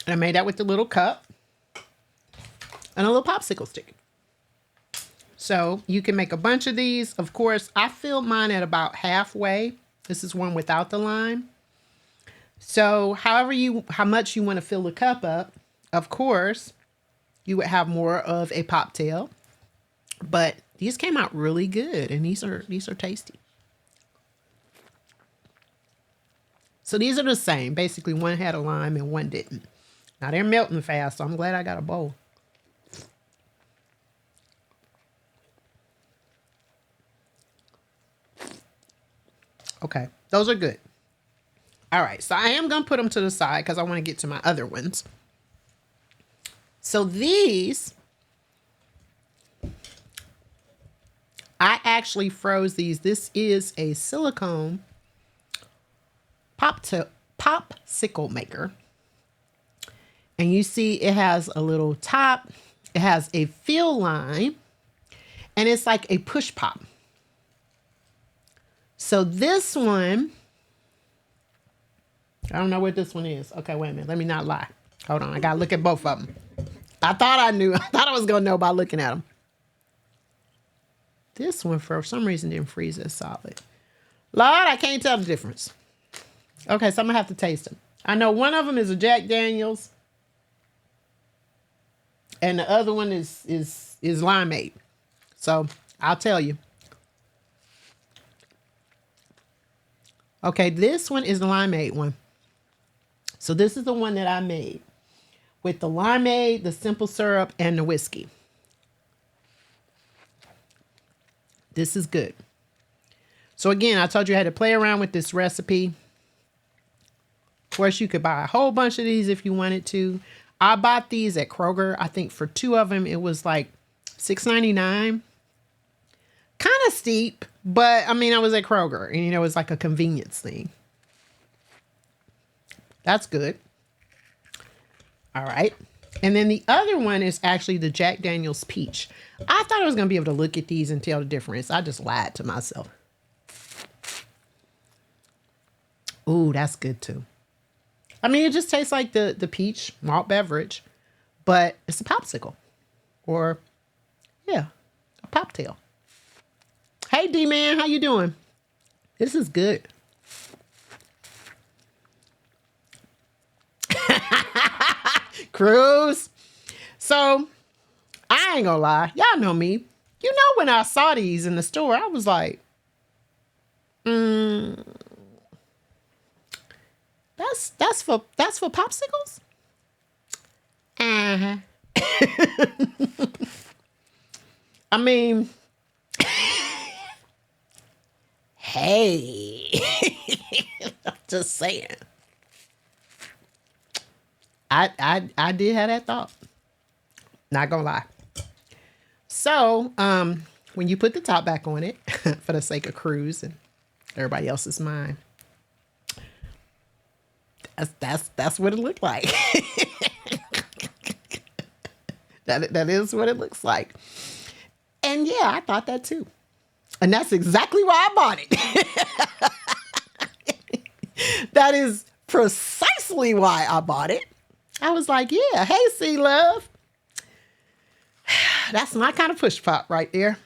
And I made that with the little cup and a little popsicle stick. So you can make a bunch of these. Of course, I filled mine at about halfway. This is one without the lime. So how much you want to fill the cup up, of course, you would have more of a poptail. But these came out really good, and these are tasty. So these are the same. Basically, one had a lime and one didn't. Now they're melting fast, so I'm glad I got a bowl. Okay, those are good. All right, so I am going to put them to the side because I want to get to my other ones. So these, I actually froze these. This is a silicone popsicle maker. And you see it has a little top. It has a fill line. And it's like a push pop. So this one, I don't know what this one is. Okay, wait a minute. Let me not lie. Hold on. I got to look at both of them. I thought I knew. I thought I was going to know by looking at them. This one, for some reason, didn't freeze as solid. Lord, I can't tell the difference. Okay, so I'm going to have to taste them. I know one of them is a Jack Daniels. And the other one is Limeade. So I'll tell you. Okay, this one is the Limeade one. So this is the one that I made with the Limeade, the simple syrup, and the whiskey. This is good. So again, I told you I had to play around with this recipe. Of course, you could buy a whole bunch of these if you wanted to. I bought these at Kroger. I think for 2 of them, it was like $6.99. Kind of steep, but I mean, I was at Kroger and, you know, it was like a convenience thing. That's good. All right. And then the other one is actually the Jack Daniels Peach. I thought I was going to be able to look at these and tell the difference. I just lied to myself. Ooh, that's good too. I mean, it just tastes like the peach malt beverage, but it's a popsicle or, yeah, a poptail. Hey, D-Man, how you doing? This is good. Cruz. So, I ain't gonna lie. Y'all know me. You know, when I saw these in the store, I was like, that's for popsicles? Uh-huh. I mean, hey, I'm just saying. I did have that thought. Not gonna lie. So, when you put the top back on it, for the sake of Cruz and everybody else's mind, that's what it looked like. That is what it looks like. And yeah, I thought that too. And that's exactly why I bought it. That is precisely why I bought it. I was like, yeah, hey, C Love. That's my kind of push pop right there.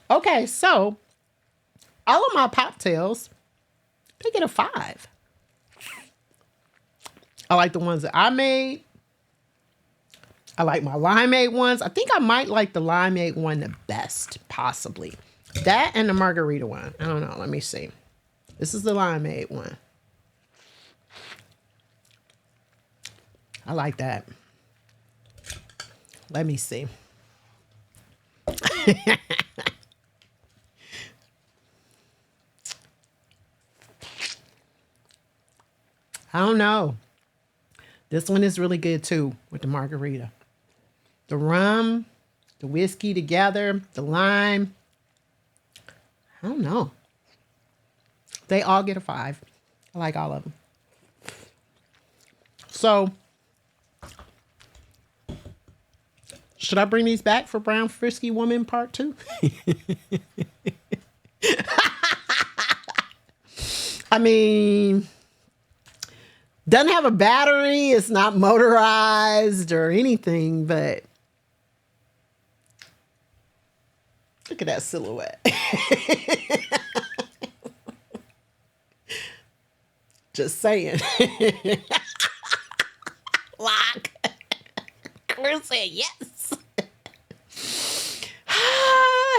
Okay, so all of my Poptails, they get a 5. I like the ones that I made. I like my limeade ones. I think I might like the limeade one the best, possibly. That and the margarita one. I don't know. Let me see. This is the limeade one. I like that. Let me see. I don't know. This one is really good too with the margarita. The rum, the whiskey together, the lime. I don't know. They all get a 5. I like all of them. So, should I bring these back for Brown Frisky Woman Part 2? I mean, doesn't have a battery. It's not motorized or anything, but look at that silhouette. Just saying. Lock. Chris said yes.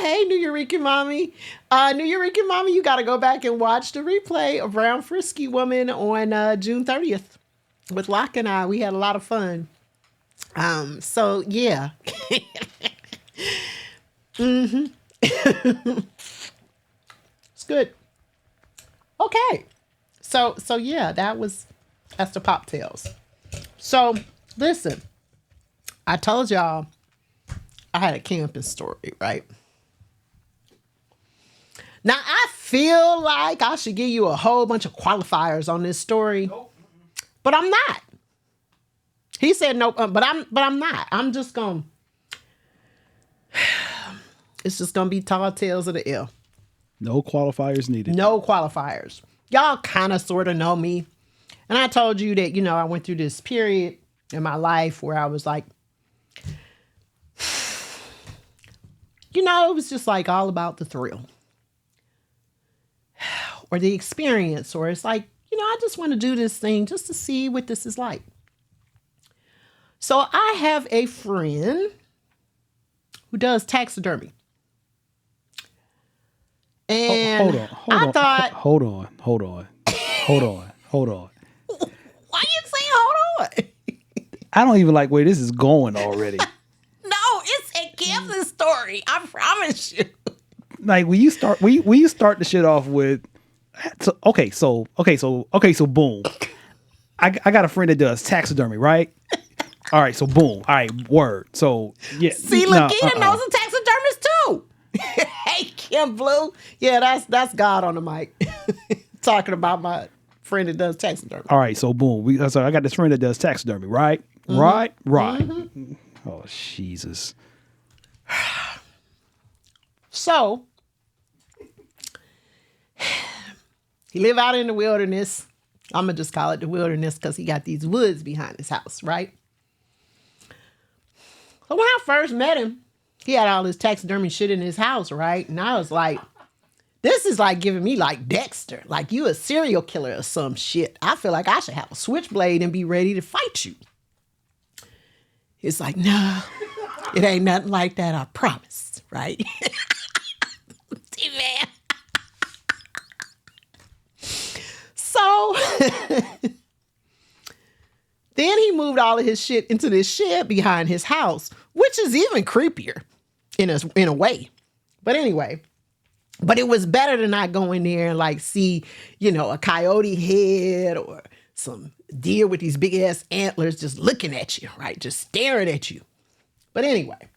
Hey, New Eureka Mommy. New Eureka Mommy, you got to go back and watch the replay of Brown Frisky Woman on June 30th with Locke and I. We had a lot of fun. So, yeah. Mm-hmm. It's good. Okay. So yeah, that's the Poptails. So, listen. I told y'all I had a camping story, right? Now, I feel like I should give you a whole bunch of qualifiers on this story, but I'm not. He said no, but I'm not. I'm just going it's just going to be tall tales of the ill. No qualifiers needed. No qualifiers. Y'all kind of sort of know me. And I told you that, I went through this period in my life where I was like, it was just like all about the thrill or the experience, or it's like, I just want to do this thing just to see what this is like. So I have a friend who does taxidermy. And hold on. Why you saying hold on? I don't even like where this is going already. No, it's a camping story. I promise you. Like when you start the shit off with, so boom. I got a friend that does taxidermy, right? All right, so boom. All right, word. So yeah. See, Lakita knows a taxidermist too. Hey, Kim Blue. Yeah, that's God on the mic. Talking about my friend that does taxidermy. All right, so boom. I got this friend that does taxidermy, right? Mm-hmm. Right. Mm-hmm. Oh, Jesus. So, he live out in the wilderness. I'm going to just call it the wilderness because he got these woods behind his house, right? So when I first met him, he had all this taxidermy shit in his house, right? And I was like, this is like giving me like Dexter. Like you a serial killer or some shit. I feel like I should have a switchblade and be ready to fight you. It's like, no, it ain't nothing like that, I promise, right? See, man. So then he moved all of his shit into this shed behind his house, which is even creepier in a way. But anyway, but it was better than not go in there and like see, a coyote head or some deer with these big ass antlers just looking at you, right? Just staring at you. But anyway,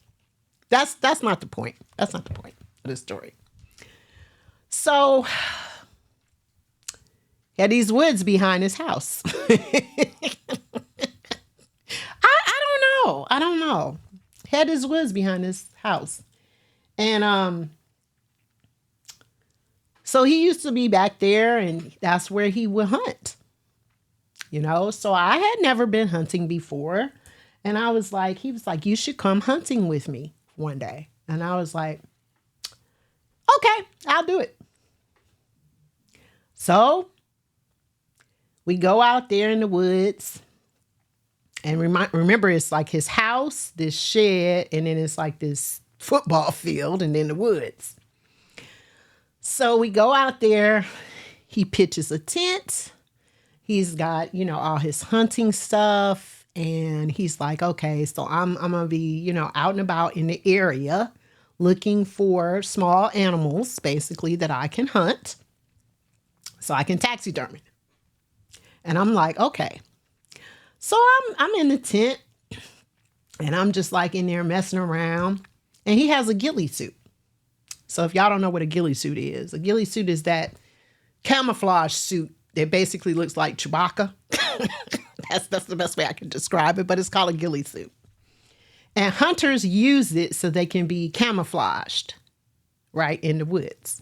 that's not the point. That's not the point of this story. So he had these woods behind his house. I don't know. Had his woods behind his house. And so he used to be back there and that's where he would hunt. So I had never been hunting before. And he was like, you should come hunting with me one day. And I was like, okay, I'll do it. So we go out there in the woods And remember, it's like his house, this shed, and then it's like this football field, and then the woods. So we go out there. He pitches a tent. He's got, all his hunting stuff. And he's like, okay, so I'm going to be, out and about in the area looking for small animals, basically, that I can hunt so I can taxidermy. And I'm like, okay. So I'm in the tent and I'm just like in there messing around. And he has a ghillie suit. So if y'all don't know what a ghillie suit is, a ghillie suit is that camouflage suit that basically looks like Chewbacca. That's the best way I can describe it, but it's called a ghillie suit. And hunters use it so they can be camouflaged, right, in the woods.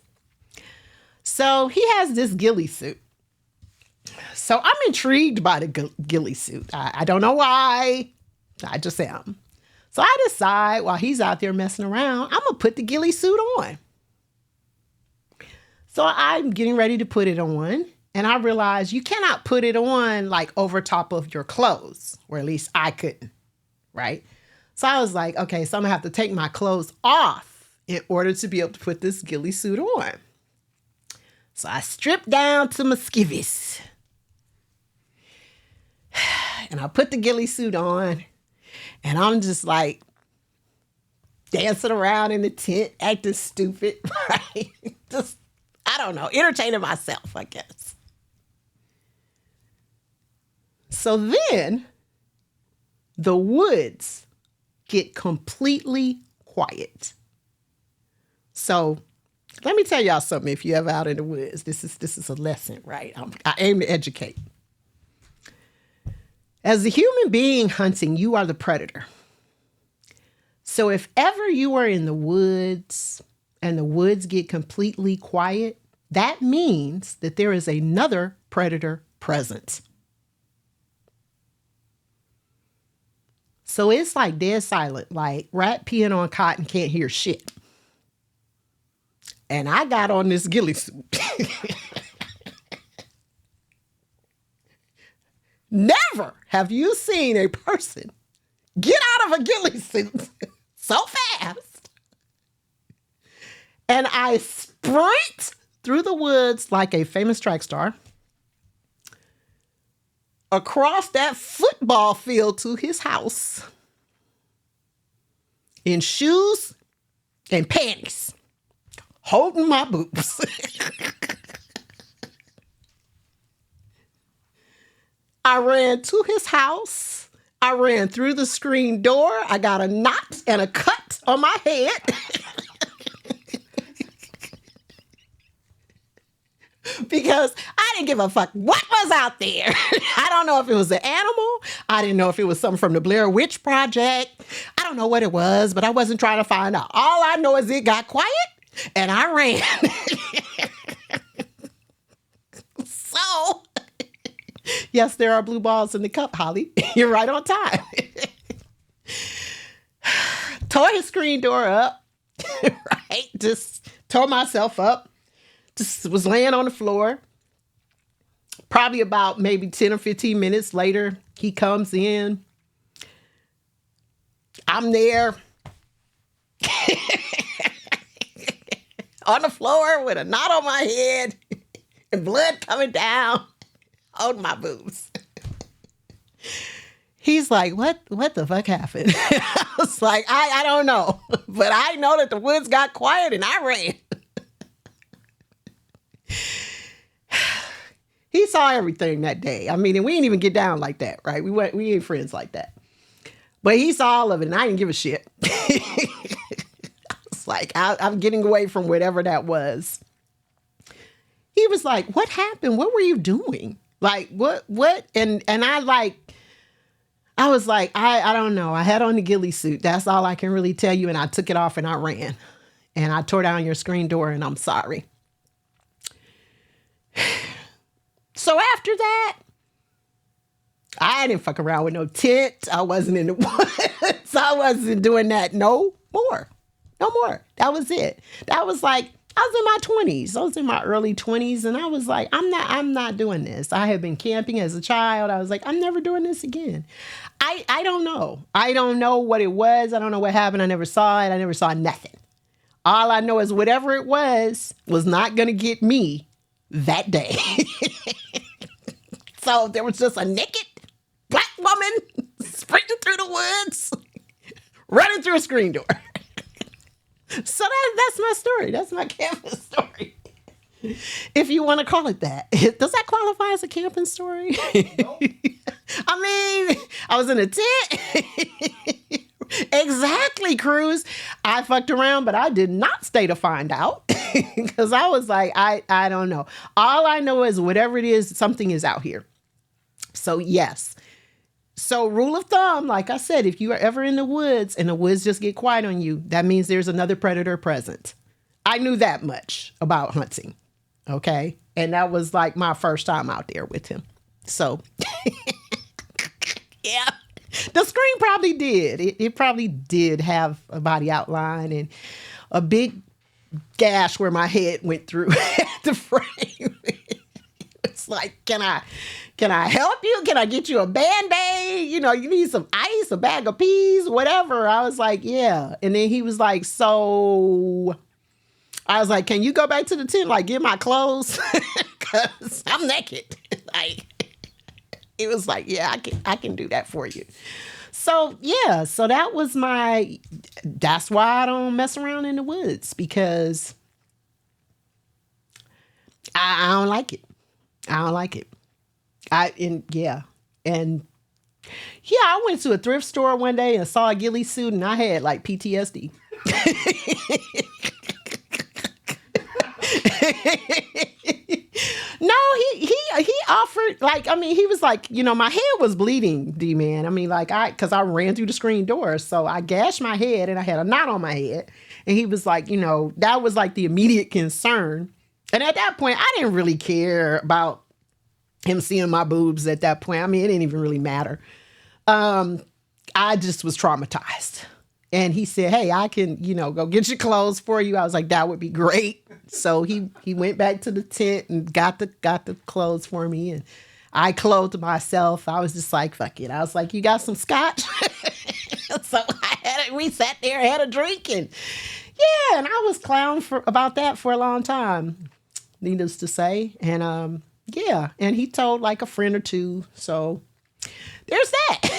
So he has this ghillie suit. So I'm intrigued by the ghillie suit. I don't know why. I just am. So I decide while he's out there messing around, I'm going to put the ghillie suit on. So I'm getting ready to put it on. And I realize you cannot put it on like over top of your clothes, or at least I couldn't, right? So I was like, okay, so I'm going to have to take my clothes off in order to be able to put this ghillie suit on. So I stripped down to my skivvies. And I put the ghillie suit on. And I'm just like dancing around in the tent, acting stupid, right? Just, I don't know, entertaining myself, I guess. So then the woods get completely quiet. So let me tell y'all something. If you're ever out in the woods, this is a lesson, right? I aim to educate. As a human being hunting, you are the predator. So if ever you are in the woods and the woods get completely quiet, that means that there is another predator present. So it's like dead silent, like rat peeing on cotton, can't hear shit. And I got on this ghillie suit. Never have you seen a person get out of a ghillie suit so fast. And I sprint through the woods like a famous track star across that football field to his house in shoes and panties, holding my boobs. I ran to his house. I ran through the screen door. I got a knot and a cut on my head. Because I didn't give a fuck what was out there. I don't know if it was an animal. I didn't know if it was something from the Blair Witch Project. I don't know what it was, but I wasn't trying to find out. All I know is it got quiet and I ran. So, yes, there are blue balls in the cup, Holly. You're right on time. Tore his screen door up, right? Just tore myself up. Just was laying on the floor. Probably about maybe 10 or 15 minutes later, he comes in. I'm there on the floor with a knot on my head and blood coming down, holding my boobs. He's like, what the fuck happened? I was like, I don't know. But I know that the woods got quiet and I ran. He saw everything that day. I mean, and we didn't even get down like that, right? We ain't friends like that. But he saw all of it and I didn't give a shit. It's like, I'm getting away from whatever that was. He was like, what happened? What were you doing? Like, what? And I was like, I don't know. I had on the ghillie suit. That's all I can really tell you. And I took it off and I ran. And I tore down your screen door and I'm sorry. So after that, I didn't fuck around with no tent. I wasn't in the woods. I wasn't doing that no more. That was it. That was like I was in my 20s. I was in my early 20s, and I was like, I'm not doing this. I had been camping as a child. I was like, I'm never doing this again. I don't know. I don't know what it was. I don't know what happened. I never saw it. I never saw nothing. All I know is whatever it was not going to get me that day. So there was just a naked black woman sprinting through the woods, running through a screen door. So that's my story. That's my camping story. If you want to call it that. Does that qualify as a camping story? Nope. I mean, I was in a tent. Exactly, Cruz. I fucked around, but I did not stay to find out. Because I was like, I don't know. All I know is whatever it is, something is out here. So yes. So rule of thumb, like I said, if you are ever in the woods and the woods just get quiet on you, that means there's another predator present. I knew that much about hunting. Okay. And that was like my first time out there with him. So yeah, the screen probably did. It probably did have a body outline and a big gash where my head went through the frame. It's like, can I help you? Can I get you a Band-Aid? You need some ice, a bag of peas, whatever. I was like, yeah. And then he was like, so I was like, can you go back to the tent, like get my clothes? Cause I'm naked. Like, it was like, yeah, I can do that for you. So yeah, so that's why I don't mess around in the woods, because I don't like it. I don't like it. I went to a thrift store one day and saw a ghillie suit, and I had like PTSD. No, he offered, like, I mean, he was like, my head was bleeding, D-man. I mean, like, because I ran through the screen door, so I gashed my head and I had a knot on my head. And he was like, that was like the immediate concern. And at that point, I didn't really care about him seeing my boobs at that point. I mean, it didn't even really matter. I just was traumatized. And he said, hey, I can, go get your clothes for you. I was like, that would be great. So he went back to the tent and got the clothes for me. And I clothed myself. I was just like, fuck it. I was like, you got some scotch? So we sat there, had a drink, and yeah, and I was clowning about that for a long time, needless to say. And yeah, and he told like a friend or two. So there's that.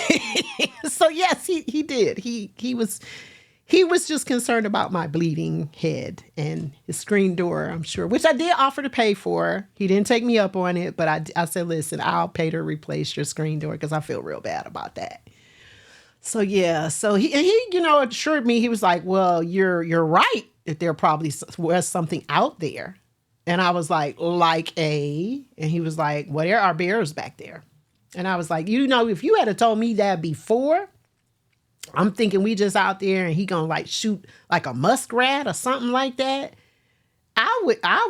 So yes, he did. He was just concerned about my bleeding head and his screen door, I'm sure, which I did offer to pay for. He didn't take me up on it, but I said, listen, I'll pay to replace your screen door because I feel real bad about that. So yeah, so he assured me, he was like, well, you're right that there probably was something out there. And I was like and he was like, well, there are bears back there. And I was like, if you had told me that before, I'm thinking we just out there and he gonna like shoot like a muskrat or something like that, I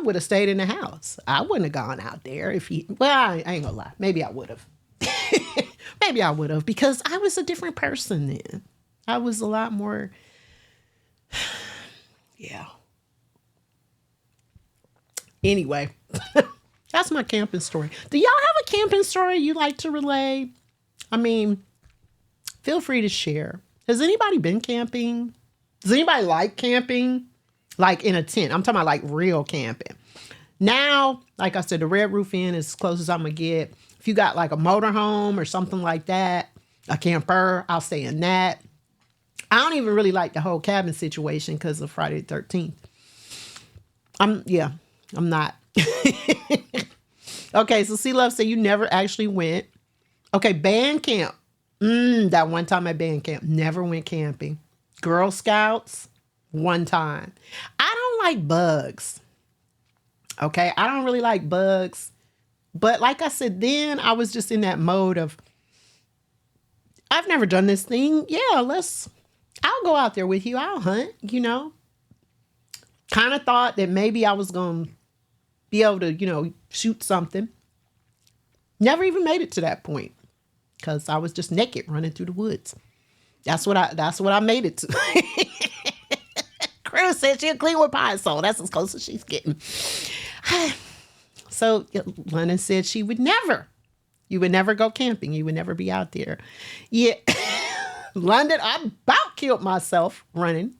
would have stayed in the house. I wouldn't have gone out there I ain't gonna lie. Maybe I would have. Maybe I would have, because I was a different person then. I was a lot more, yeah. Anyway, that's my camping story. Do y'all have a camping story you like to relay? I mean, feel free to share. Has anybody been camping? Does anybody like camping? Like in a tent. I'm talking about like real camping. Now, like I said, the Red Roof Inn is as close as I'm going to get. If you got like a motorhome or something like that, a camper, I'll stay in that. I don't even really like the whole cabin situation because of Friday the 13th. I'm not. Okay, so Sea Love said you never actually went. Okay, band camp. That one time at band camp, never went camping. Girl Scouts, one time. I don't like bugs. Okay, I don't really like bugs. But like I said, then I was just in that mode of, I've never done this thing. Yeah, I'll go out there with you. I'll hunt, Kind of thought that maybe I was going to be able to, shoot something. Never even made it to that point because I was just naked running through the woods. That's what I made it to. Crew said she'll clean with pine sol. That's as close as she's getting. So London said she would never. You would never go camping. You would never be out there. Yeah. London, I about killed myself running.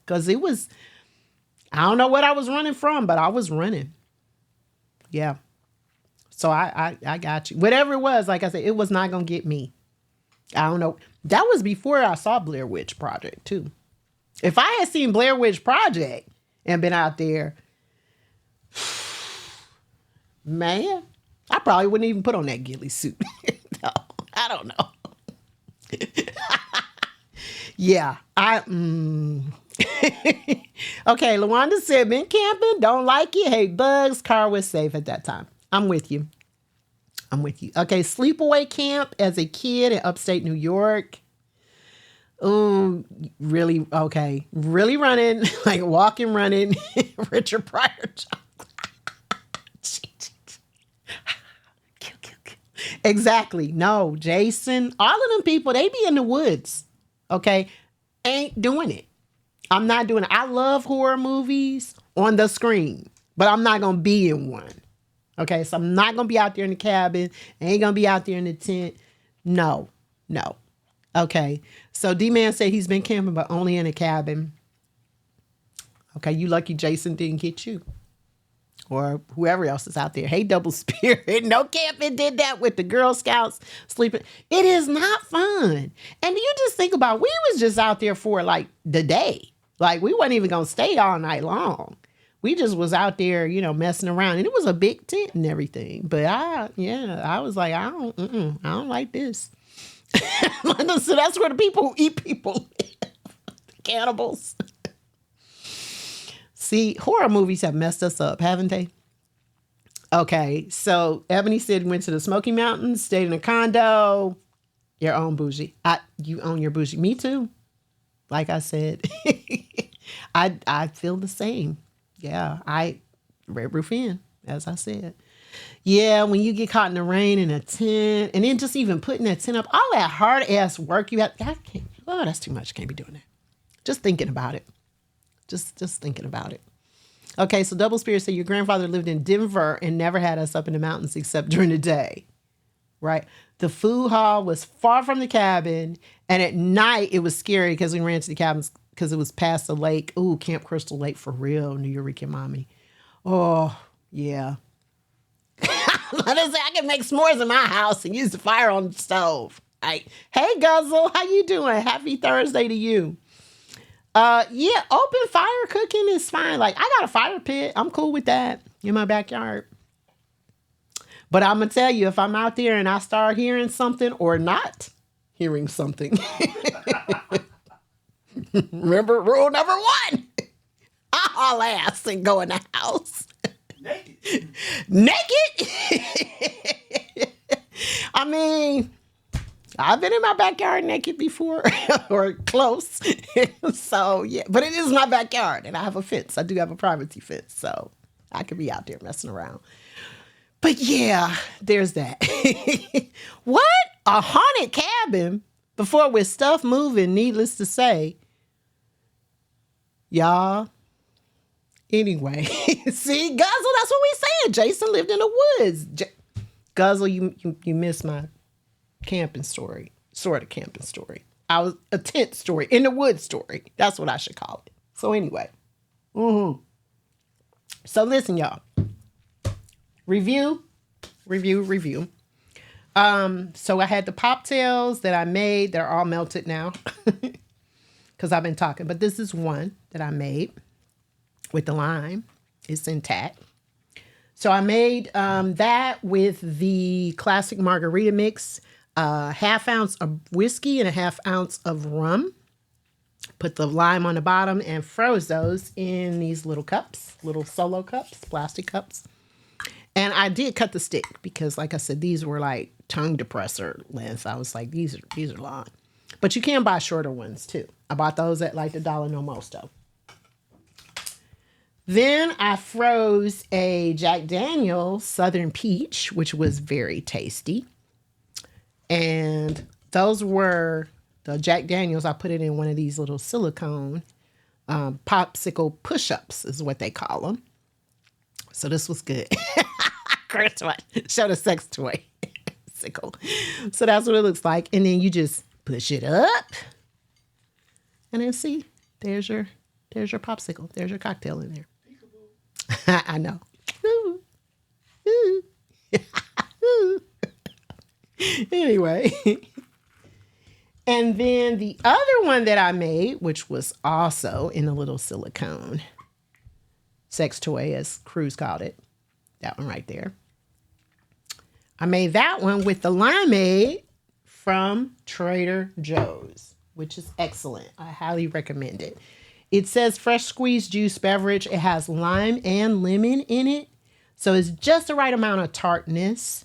Because it was, I don't know what I was running from, but I was running. Yeah. So I got you. Whatever it was, like I said, it was not going to get me. I don't know. That was before I saw Blair Witch Project, too. If I had seen Blair Witch Project and been out there, man, I probably wouldn't even put on that ghillie suit. No, I don't know. Yeah, Okay, Lawanda said, been camping, don't like it, hate bugs, car was safe at that time. I'm with you. Okay, sleepaway camp as a kid in upstate New York. Oh, really? Okay, really running, like walking, running. Richard Pryor. Exactly. No, Jason, all of them people, they be in the woods. Okay, ain't doing it. I'm not doing it. I love horror movies on the screen, but I'm not going to be in one. Okay, so I'm not going to be out there in the cabin. I ain't going to be out there in the tent. No. Okay, so D-Man said he's been camping, but only in a cabin. Okay, you lucky Jason didn't get you. Or whoever else is out there. Hey, Double Spirit. No camping did that with the Girl Scouts sleeping. It is not fun. And you just think about, we was just out there for like the day. Like we wasn't even going to stay all night long. We just was out there, messing around. And it was a big tent and everything. But I was like, I don't like this. So that's where the people who eat people live. Cannibals. See, horror movies have messed us up, haven't they? Okay, so Ebony said went to the Smoky Mountains, stayed in a condo. Your own bougie. You own your bougie. Me too. Like I said, I feel the same. Yeah, Red Roof Inn, as I said. Yeah, when you get caught in the rain in a tent, and then just even putting that tent up, all that hard ass work you have. That's too much. Can't be doing that. Just thinking about it. Just thinking about it. Okay, so Double Spirit said your grandfather lived in Denver and never had us up in the mountains except during the day. Right? The food hall was far from the cabin, and at night it was scary because we ran to the cabins because it was past the lake. Ooh, Camp Crystal Lake for real, New Eureka Mommy. Oh, yeah. I can make s'mores in my house and use the fire on the stove. Hey, Guzzle, how you doing? Happy Thursday to you. Yeah, open fire cooking is fine. Like, I got a fire pit. I'm cool with that in my backyard. But I'm going to tell you, if I'm out there and I start hearing something or not hearing something, remember rule number 1, I'll ass and go in the house. Naked? I mean, I've been in my backyard naked before, or close. So, yeah. But it is my backyard, and I have a fence. I do have a privacy fence, so I could be out there messing around. But, yeah, there's that. What? A haunted cabin? Before with stuff moving, needless to say. Y'all. Anyway. See, Guzzle, that's what we saying. Jason lived in the woods. Guzzle, you missed my camping story, sort of camping story. I was a tent story, in the woods story. That's what I should call it. So anyway, so listen, y'all. Review. So I had the Poptails that I made. They're all melted now because I've been talking. But this is one that I made with the lime. It's intact. So I made that with the classic margarita mix. 1/2 ounce of whiskey and 1/2 ounce of rum. Put the lime on the bottom and froze those in these little cups, little solo cups, plastic cups. And I did cut the stick because, like I said, these were like tongue depressor length. I was like, these are long. But you can buy shorter ones too. I bought those at like the Dollar No Mosto. Then I froze a Jack Daniel's Southern Peach, which was very tasty. And those were the Jack Daniels. I put it in one of these little silicone popsicle push-ups is what they call them. So this was good. Chris, what? Show the sex toy. Sickle. So that's what it looks like. And then you just push it up. And then see, there's your popsicle. There's your cocktail in there. I know. Ooh. Ooh. Anyway. And then the other one that I made, which was also in a little silicone sex toy, as Cruz called it. That one right there. I made that one with the Limeade from Trader Joe's, which is excellent. I highly recommend it. It says fresh squeezed juice beverage. It has lime and lemon in it. So it's just the right amount of tartness.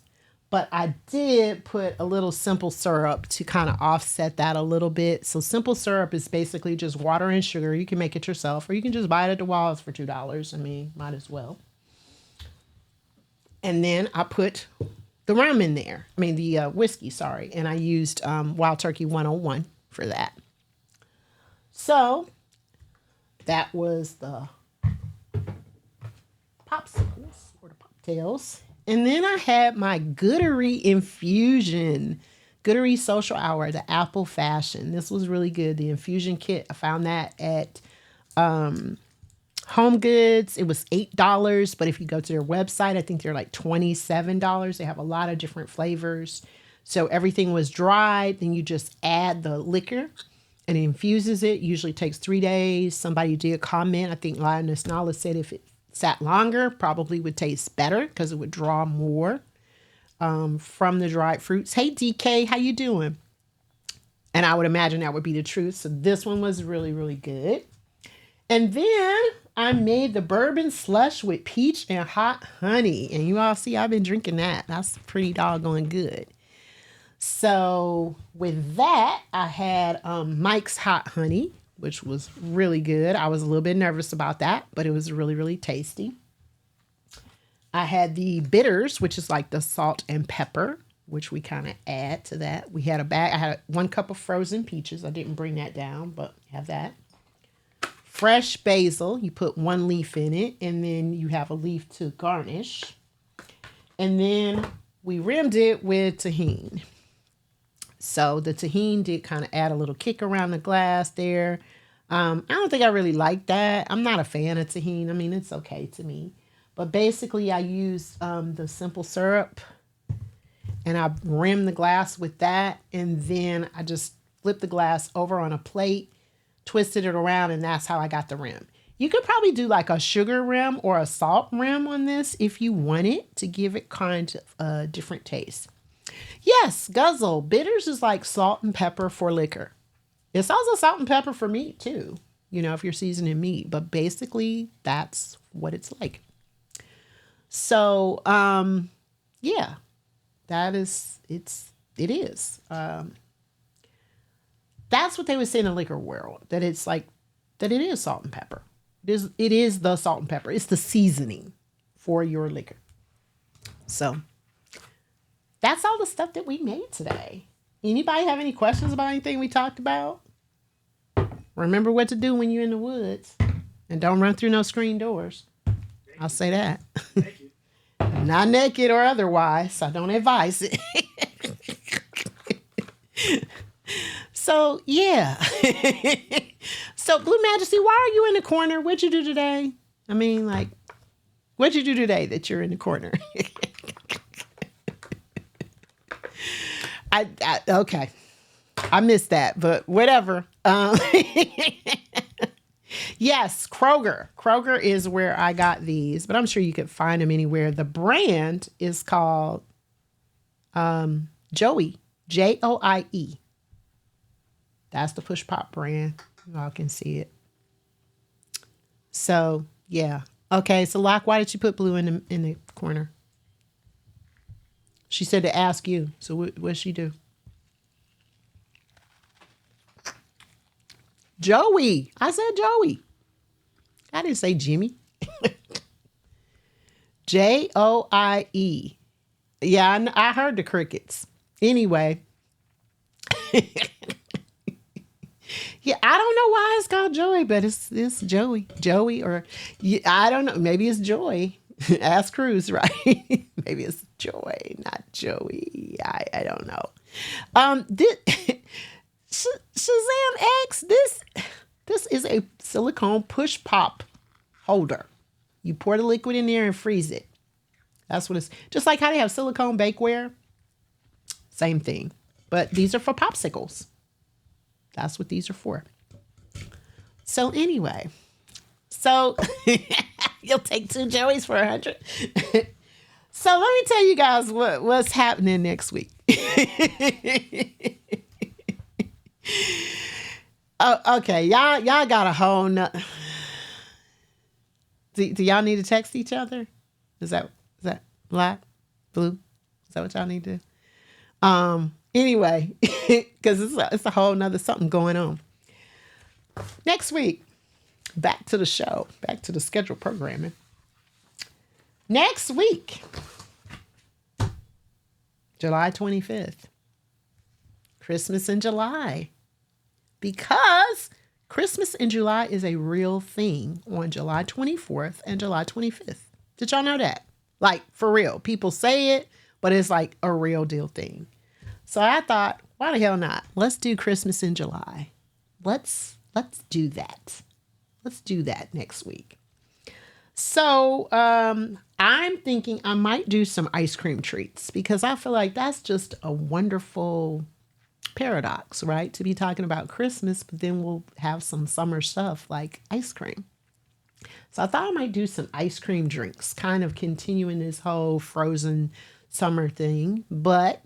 But I did put a little simple syrup to kind of offset that a little bit. So simple syrup is basically just water and sugar. You can make it yourself, or you can just buy it at the Walls for $2. I mean, might as well. And then I put the rum in there. I mean, the whiskey, sorry. And I used Wild Turkey 101 for that. So that was the popsicles or the poptails. And then I had my Goodery Infusion, Goodery Social Hour, the Apple Fashion. This was really good. The Infusion kit, I found that at Home Goods. It was $8, but if you go to their website, I think they're like $27. They have a lot of different flavors. So everything was dried. Then you just add the liquor and it infuses it. Usually takes 3 days. Somebody did comment. I think Lioness Nala said if it sat longer, probably would taste better because it would draw more from the dried fruits. Hey, DK, how you doing? And I would imagine that would be the truth. So this one was really, really good. And then I made the bourbon slush with peach and hot honey. And you all see I've been drinking that. That's pretty doggone good. So with that, I had Mike's hot honey, which was really good. I was a little bit nervous about that, but it was really, really tasty. I had the bitters, which is like the salt and pepper, which we kind of add to that. We had a bag. I had 1 cup of frozen peaches. I didn't bring that down, but have that. Fresh basil. You put 1 leaf in it, and then you have a leaf to garnish. And then we rimmed it with tahini. So the tahini did kind of add a little kick around the glass there. I don't think I really like that. I'm not a fan of tahini. I mean, it's okay to me. But basically, I used the simple syrup, and I rimmed the glass with that. And then I just flipped the glass over on a plate, twisted it around, and that's how I got the rim. You could probably do like a sugar rim or a salt rim on this if you want it to give it kind of a different taste. Yes, guzzle. Bitters is like salt and pepper for liquor. It's also salt and pepper for meat too, you know, if you're seasoning meat. But basically, that's what it's like. So, yeah, it is. That's what they would say in the liquor world, that it's like, that it is salt and pepper. It is the salt and pepper. It's the seasoning for your liquor. So that's all the stuff that we made today. Anybody have any questions about anything we talked about? Remember what to do when you're in the woods. And don't run through no screen doors. I'll say that. Not naked or otherwise. I don't advise it. So, yeah. So, Blue Majesty, why are you in the corner? What'd you do today? I mean, like, what'd you do today that you're in the corner? Okay. I missed that, but whatever. Yes, Kroger. Kroger is where I got these, but I'm sure you could find them anywhere. The brand is called Joey, Joie. That's the Push Pop brand. You all can see it. So, yeah. Okay, so Locke, why did you put Blue in the corner? She said to ask you. So what'd she do? Joey. I said Joey. I didn't say Jimmy. Joie. Yeah, I heard the crickets. Anyway. Yeah, I don't know why it's called Joey, but it's Joey. Joey, or I don't know. Maybe it's Joy. Ask Cruz, right? Maybe it's Joy, not Joey. I don't know. Shazam X, this is a silicone push pop holder. You pour the liquid in there and freeze it. That's what it's just like how they have silicone bakeware. Same thing. But these are for popsicles. That's what these are for. So anyway, you'll take 2 Joeys for 100. So let me tell you guys what's happening next week. Oh, okay, y'all got a whole do y'all need to text each other? Is that black, blue? Is that what y'all need to do? Anyway, because it's a whole nother something going on. Next week, back to the show, back to the scheduled programming. Next week, July 25th, Christmas in July. Because Christmas in July is a real thing on July 24th and July 25th. Did y'all know that? Like, for real. People say it, but it's like a real deal thing. So I thought, why the hell not? Let's do Christmas in July. Let's do that. Let's do that next week. So I'm thinking I might do some ice cream treats because I feel like that's just a wonderful paradox, right? To be talking about Christmas, but then we'll have some summer stuff like ice cream. So I thought I might do some ice cream drinks, kind of continuing this whole frozen summer thing, but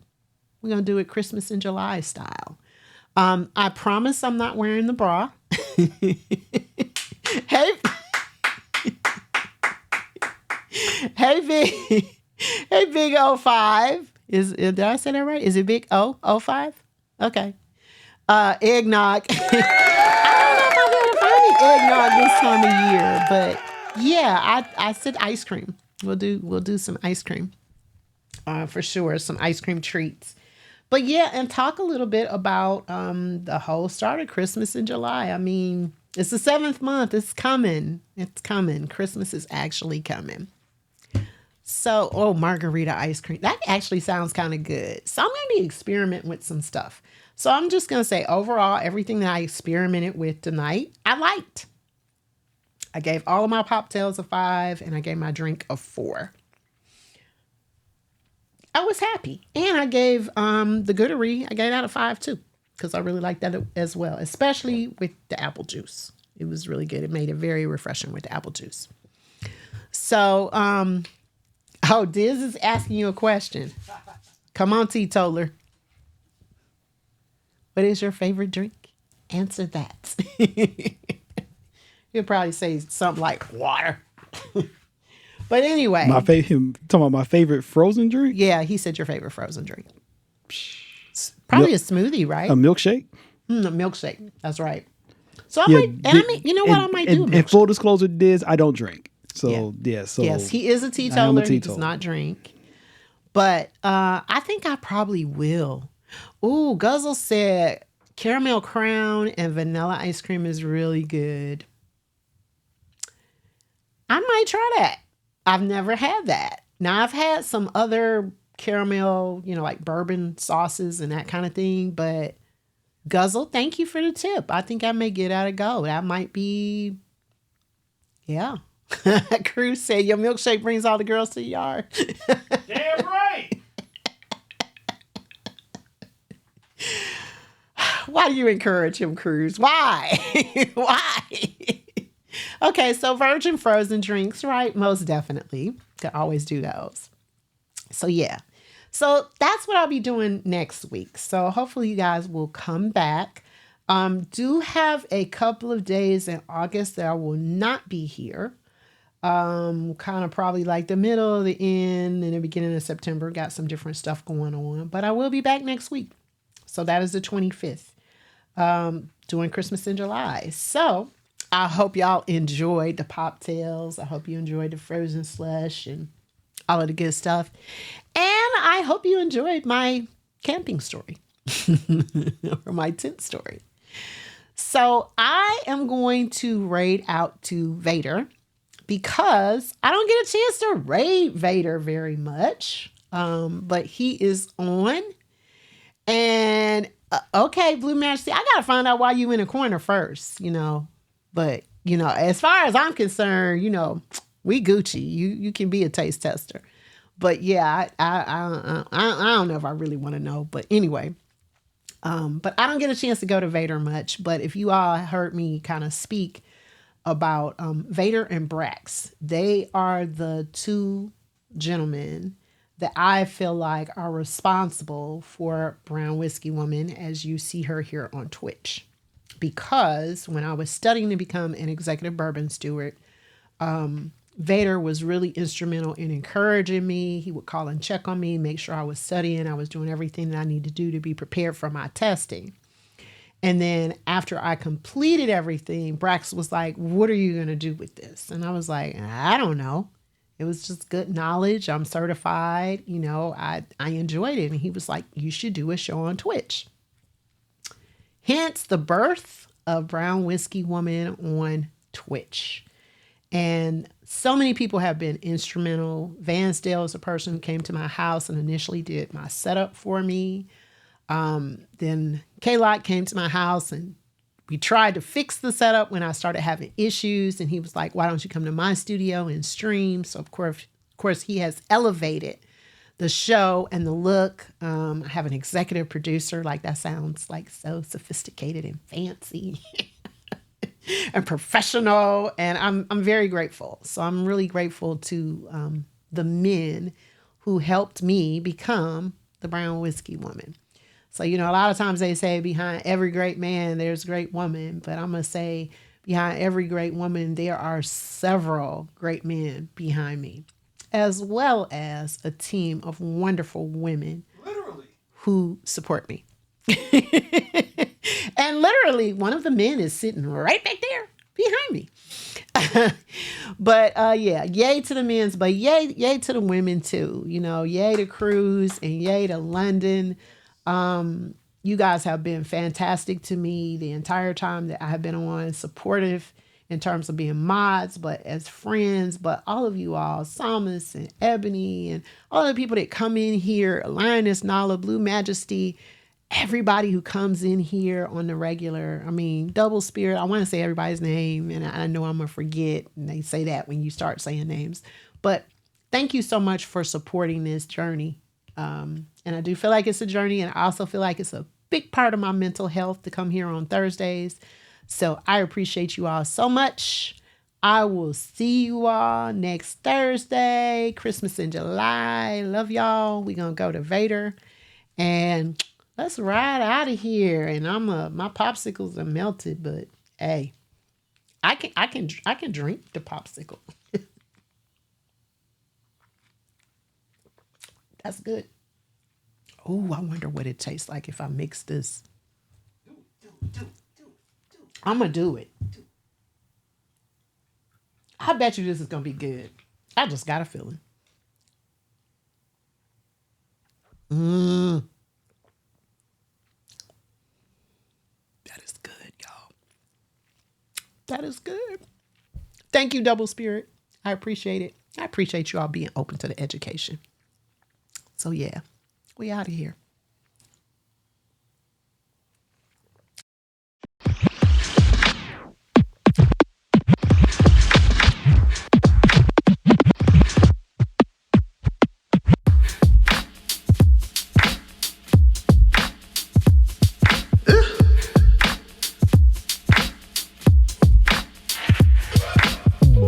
we're going to do it Christmas in July style. I promise I'm not wearing the bra. Hey, Big 05. Did I say that right? Is it Big 05? Okay. Eggnog. I don't know if I'm gonna find eggnog this time of year, but yeah, I said ice cream. We'll do some ice cream. For sure, some ice cream treats. But yeah, and talk a little bit about the whole start of Christmas in July. I mean, it's the 7th month. It's coming. It's coming. Christmas is actually coming. So, Margarita ice cream. That actually sounds kind of good. So I'm going to be experimenting with some stuff. So I'm just going to say overall, everything that I experimented with tonight, I liked. I gave all of my Poptails a 5 and I gave my drink a 4. I was happy. And I gave the Goodery, I gave that a 5 too. Because I really liked that as well. Especially with the apple juice. It was really good. It made it very refreshing with the apple juice. So, Diz is asking you a question. Come on, teetotaler. What is your favorite drink? Answer that. He'll probably say something like water. But anyway. Talking about my favorite frozen drink? Yeah, he said your favorite frozen drink. Probably a smoothie, right? A milkshake? A milkshake. That's right. So I might, you know what I might do? And full disclosure, Diz, I don't drink. So, yeah. Yes, he is a teetotaler. He does not drink. But I think I probably will. Ooh, Guzzle said caramel crown and vanilla ice cream is really good. I might try that. I've never had that. Now, I've had some other caramel, like bourbon sauces and that kind of thing. But Guzzle, thank you for the tip. I think I may get out a go. That might be, yeah. Cruz said your milkshake brings all the girls to the yard. Damn right. Why do you encourage him, Cruz? Why? Why? Okay, so virgin frozen drinks, right? Most definitely. Could always do those. So yeah. So that's what I'll be doing next week. So hopefully you guys will come back. Do have a couple of days in August that I will not be here. Kind of probably like the middle, the end, and the beginning of September. Got some different stuff going on. But I will be back next week. So that is the 25th. Doing Christmas in July. So I hope y'all enjoyed the Poptails. I hope you enjoyed the frozen slush and all of the good stuff. And I hope you enjoyed my camping story. Or my tent story. So I am going to raid out to Vader because I don't get a chance to raid Vader very much. But he is on. And okay, Blue Majesty, I gotta find out why you in the corner first, But as far as I'm concerned, we Gucci. You can be a taste tester. But yeah, I don't know if I really want to know. But anyway, but I don't get a chance to go to Vader much. But if you all heard me kind of speak about Vader and Brax, they are the two gentlemen that I feel like are responsible for Brown Whiskey Woman as you see her here on Twitch. Because when I was studying to become an executive bourbon steward, Vader was really instrumental in encouraging me. He would call and check on me, make sure I was studying. I was doing everything that I need to do to be prepared for my testing. And then after I completed everything, Brax was like, what are you going to do with this? And I was like, I don't know. It was just good knowledge. I'm certified. I enjoyed it. And he was like, you should do a show on Twitch. Hence the birth of Brown Whiskey Woman on Twitch. And so many people have been instrumental. Vansdale is a person who came to my house and initially did my setup for me. Then K-Lot came to my house and we tried to fix the setup when I started having issues. And he was like, why don't you come to my studio and stream? So of course he has elevated the show and the look. I have an executive producer. Like that sounds like so sophisticated and fancy. And professional, and I'm very grateful. So I'm really grateful to the men who helped me become the Brown Whiskey Woman. So, a lot of times they say behind every great man, there's a great woman. But I'm going to say behind every great woman, there are several great men behind me, as well as a team of wonderful women who support me. And literally, one of the men is sitting right back there behind me. But yeah, yay to the men's, but yay to the women too. Yay to Cruise and yay to London. You guys have been fantastic to me the entire time that I have been on, supportive in terms of being mods, but as friends. But all of you all, Psalmist and Ebony and all the people that come in here, Lioness, Nala, Blue Majesty, everybody who comes in here on the regular. Double Spirit. I want to say everybody's name, and I know I'm going to forget. And they say that when you start saying names. But thank you so much for supporting this journey. And I do feel like it's a journey, and I also feel like it's a big part of my mental health to come here on Thursdays. So I appreciate you all so much. I will see you all next Thursday, Christmas in July. Love y'all. We're going to go to Vader, and let's ride out of here. And my popsicles are melted, but hey, I can drink the popsicle. That's good. Oh, I wonder what it tastes like if I mix this. I'm gonna do it. I bet you this is gonna be good. I just got a feeling. That is good, y'all. That is good. Thank you, Double Spirit. I appreciate it. I appreciate you all being open to the education. So yeah, we out of here.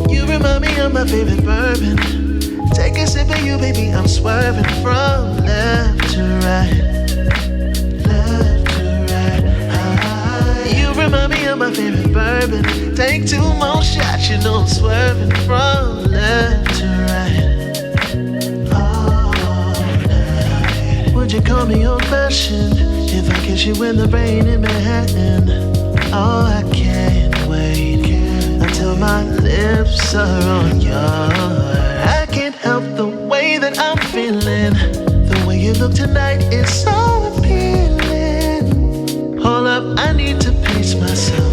You remind me of my favorite bourbon. Take a sip of you, baby, I'm swerving from left to right. Left to right. You remind me of my favorite bourbon. Take two more shots, you know I'm swerving from left to right. All night. Would you call me old-fashioned if I kiss you in the rain in Manhattan? Oh, I can't wait until my lips are on yours. I can't help the way that I'm feeling. The way you look tonight is so appealing. Hold up, I need to pace myself.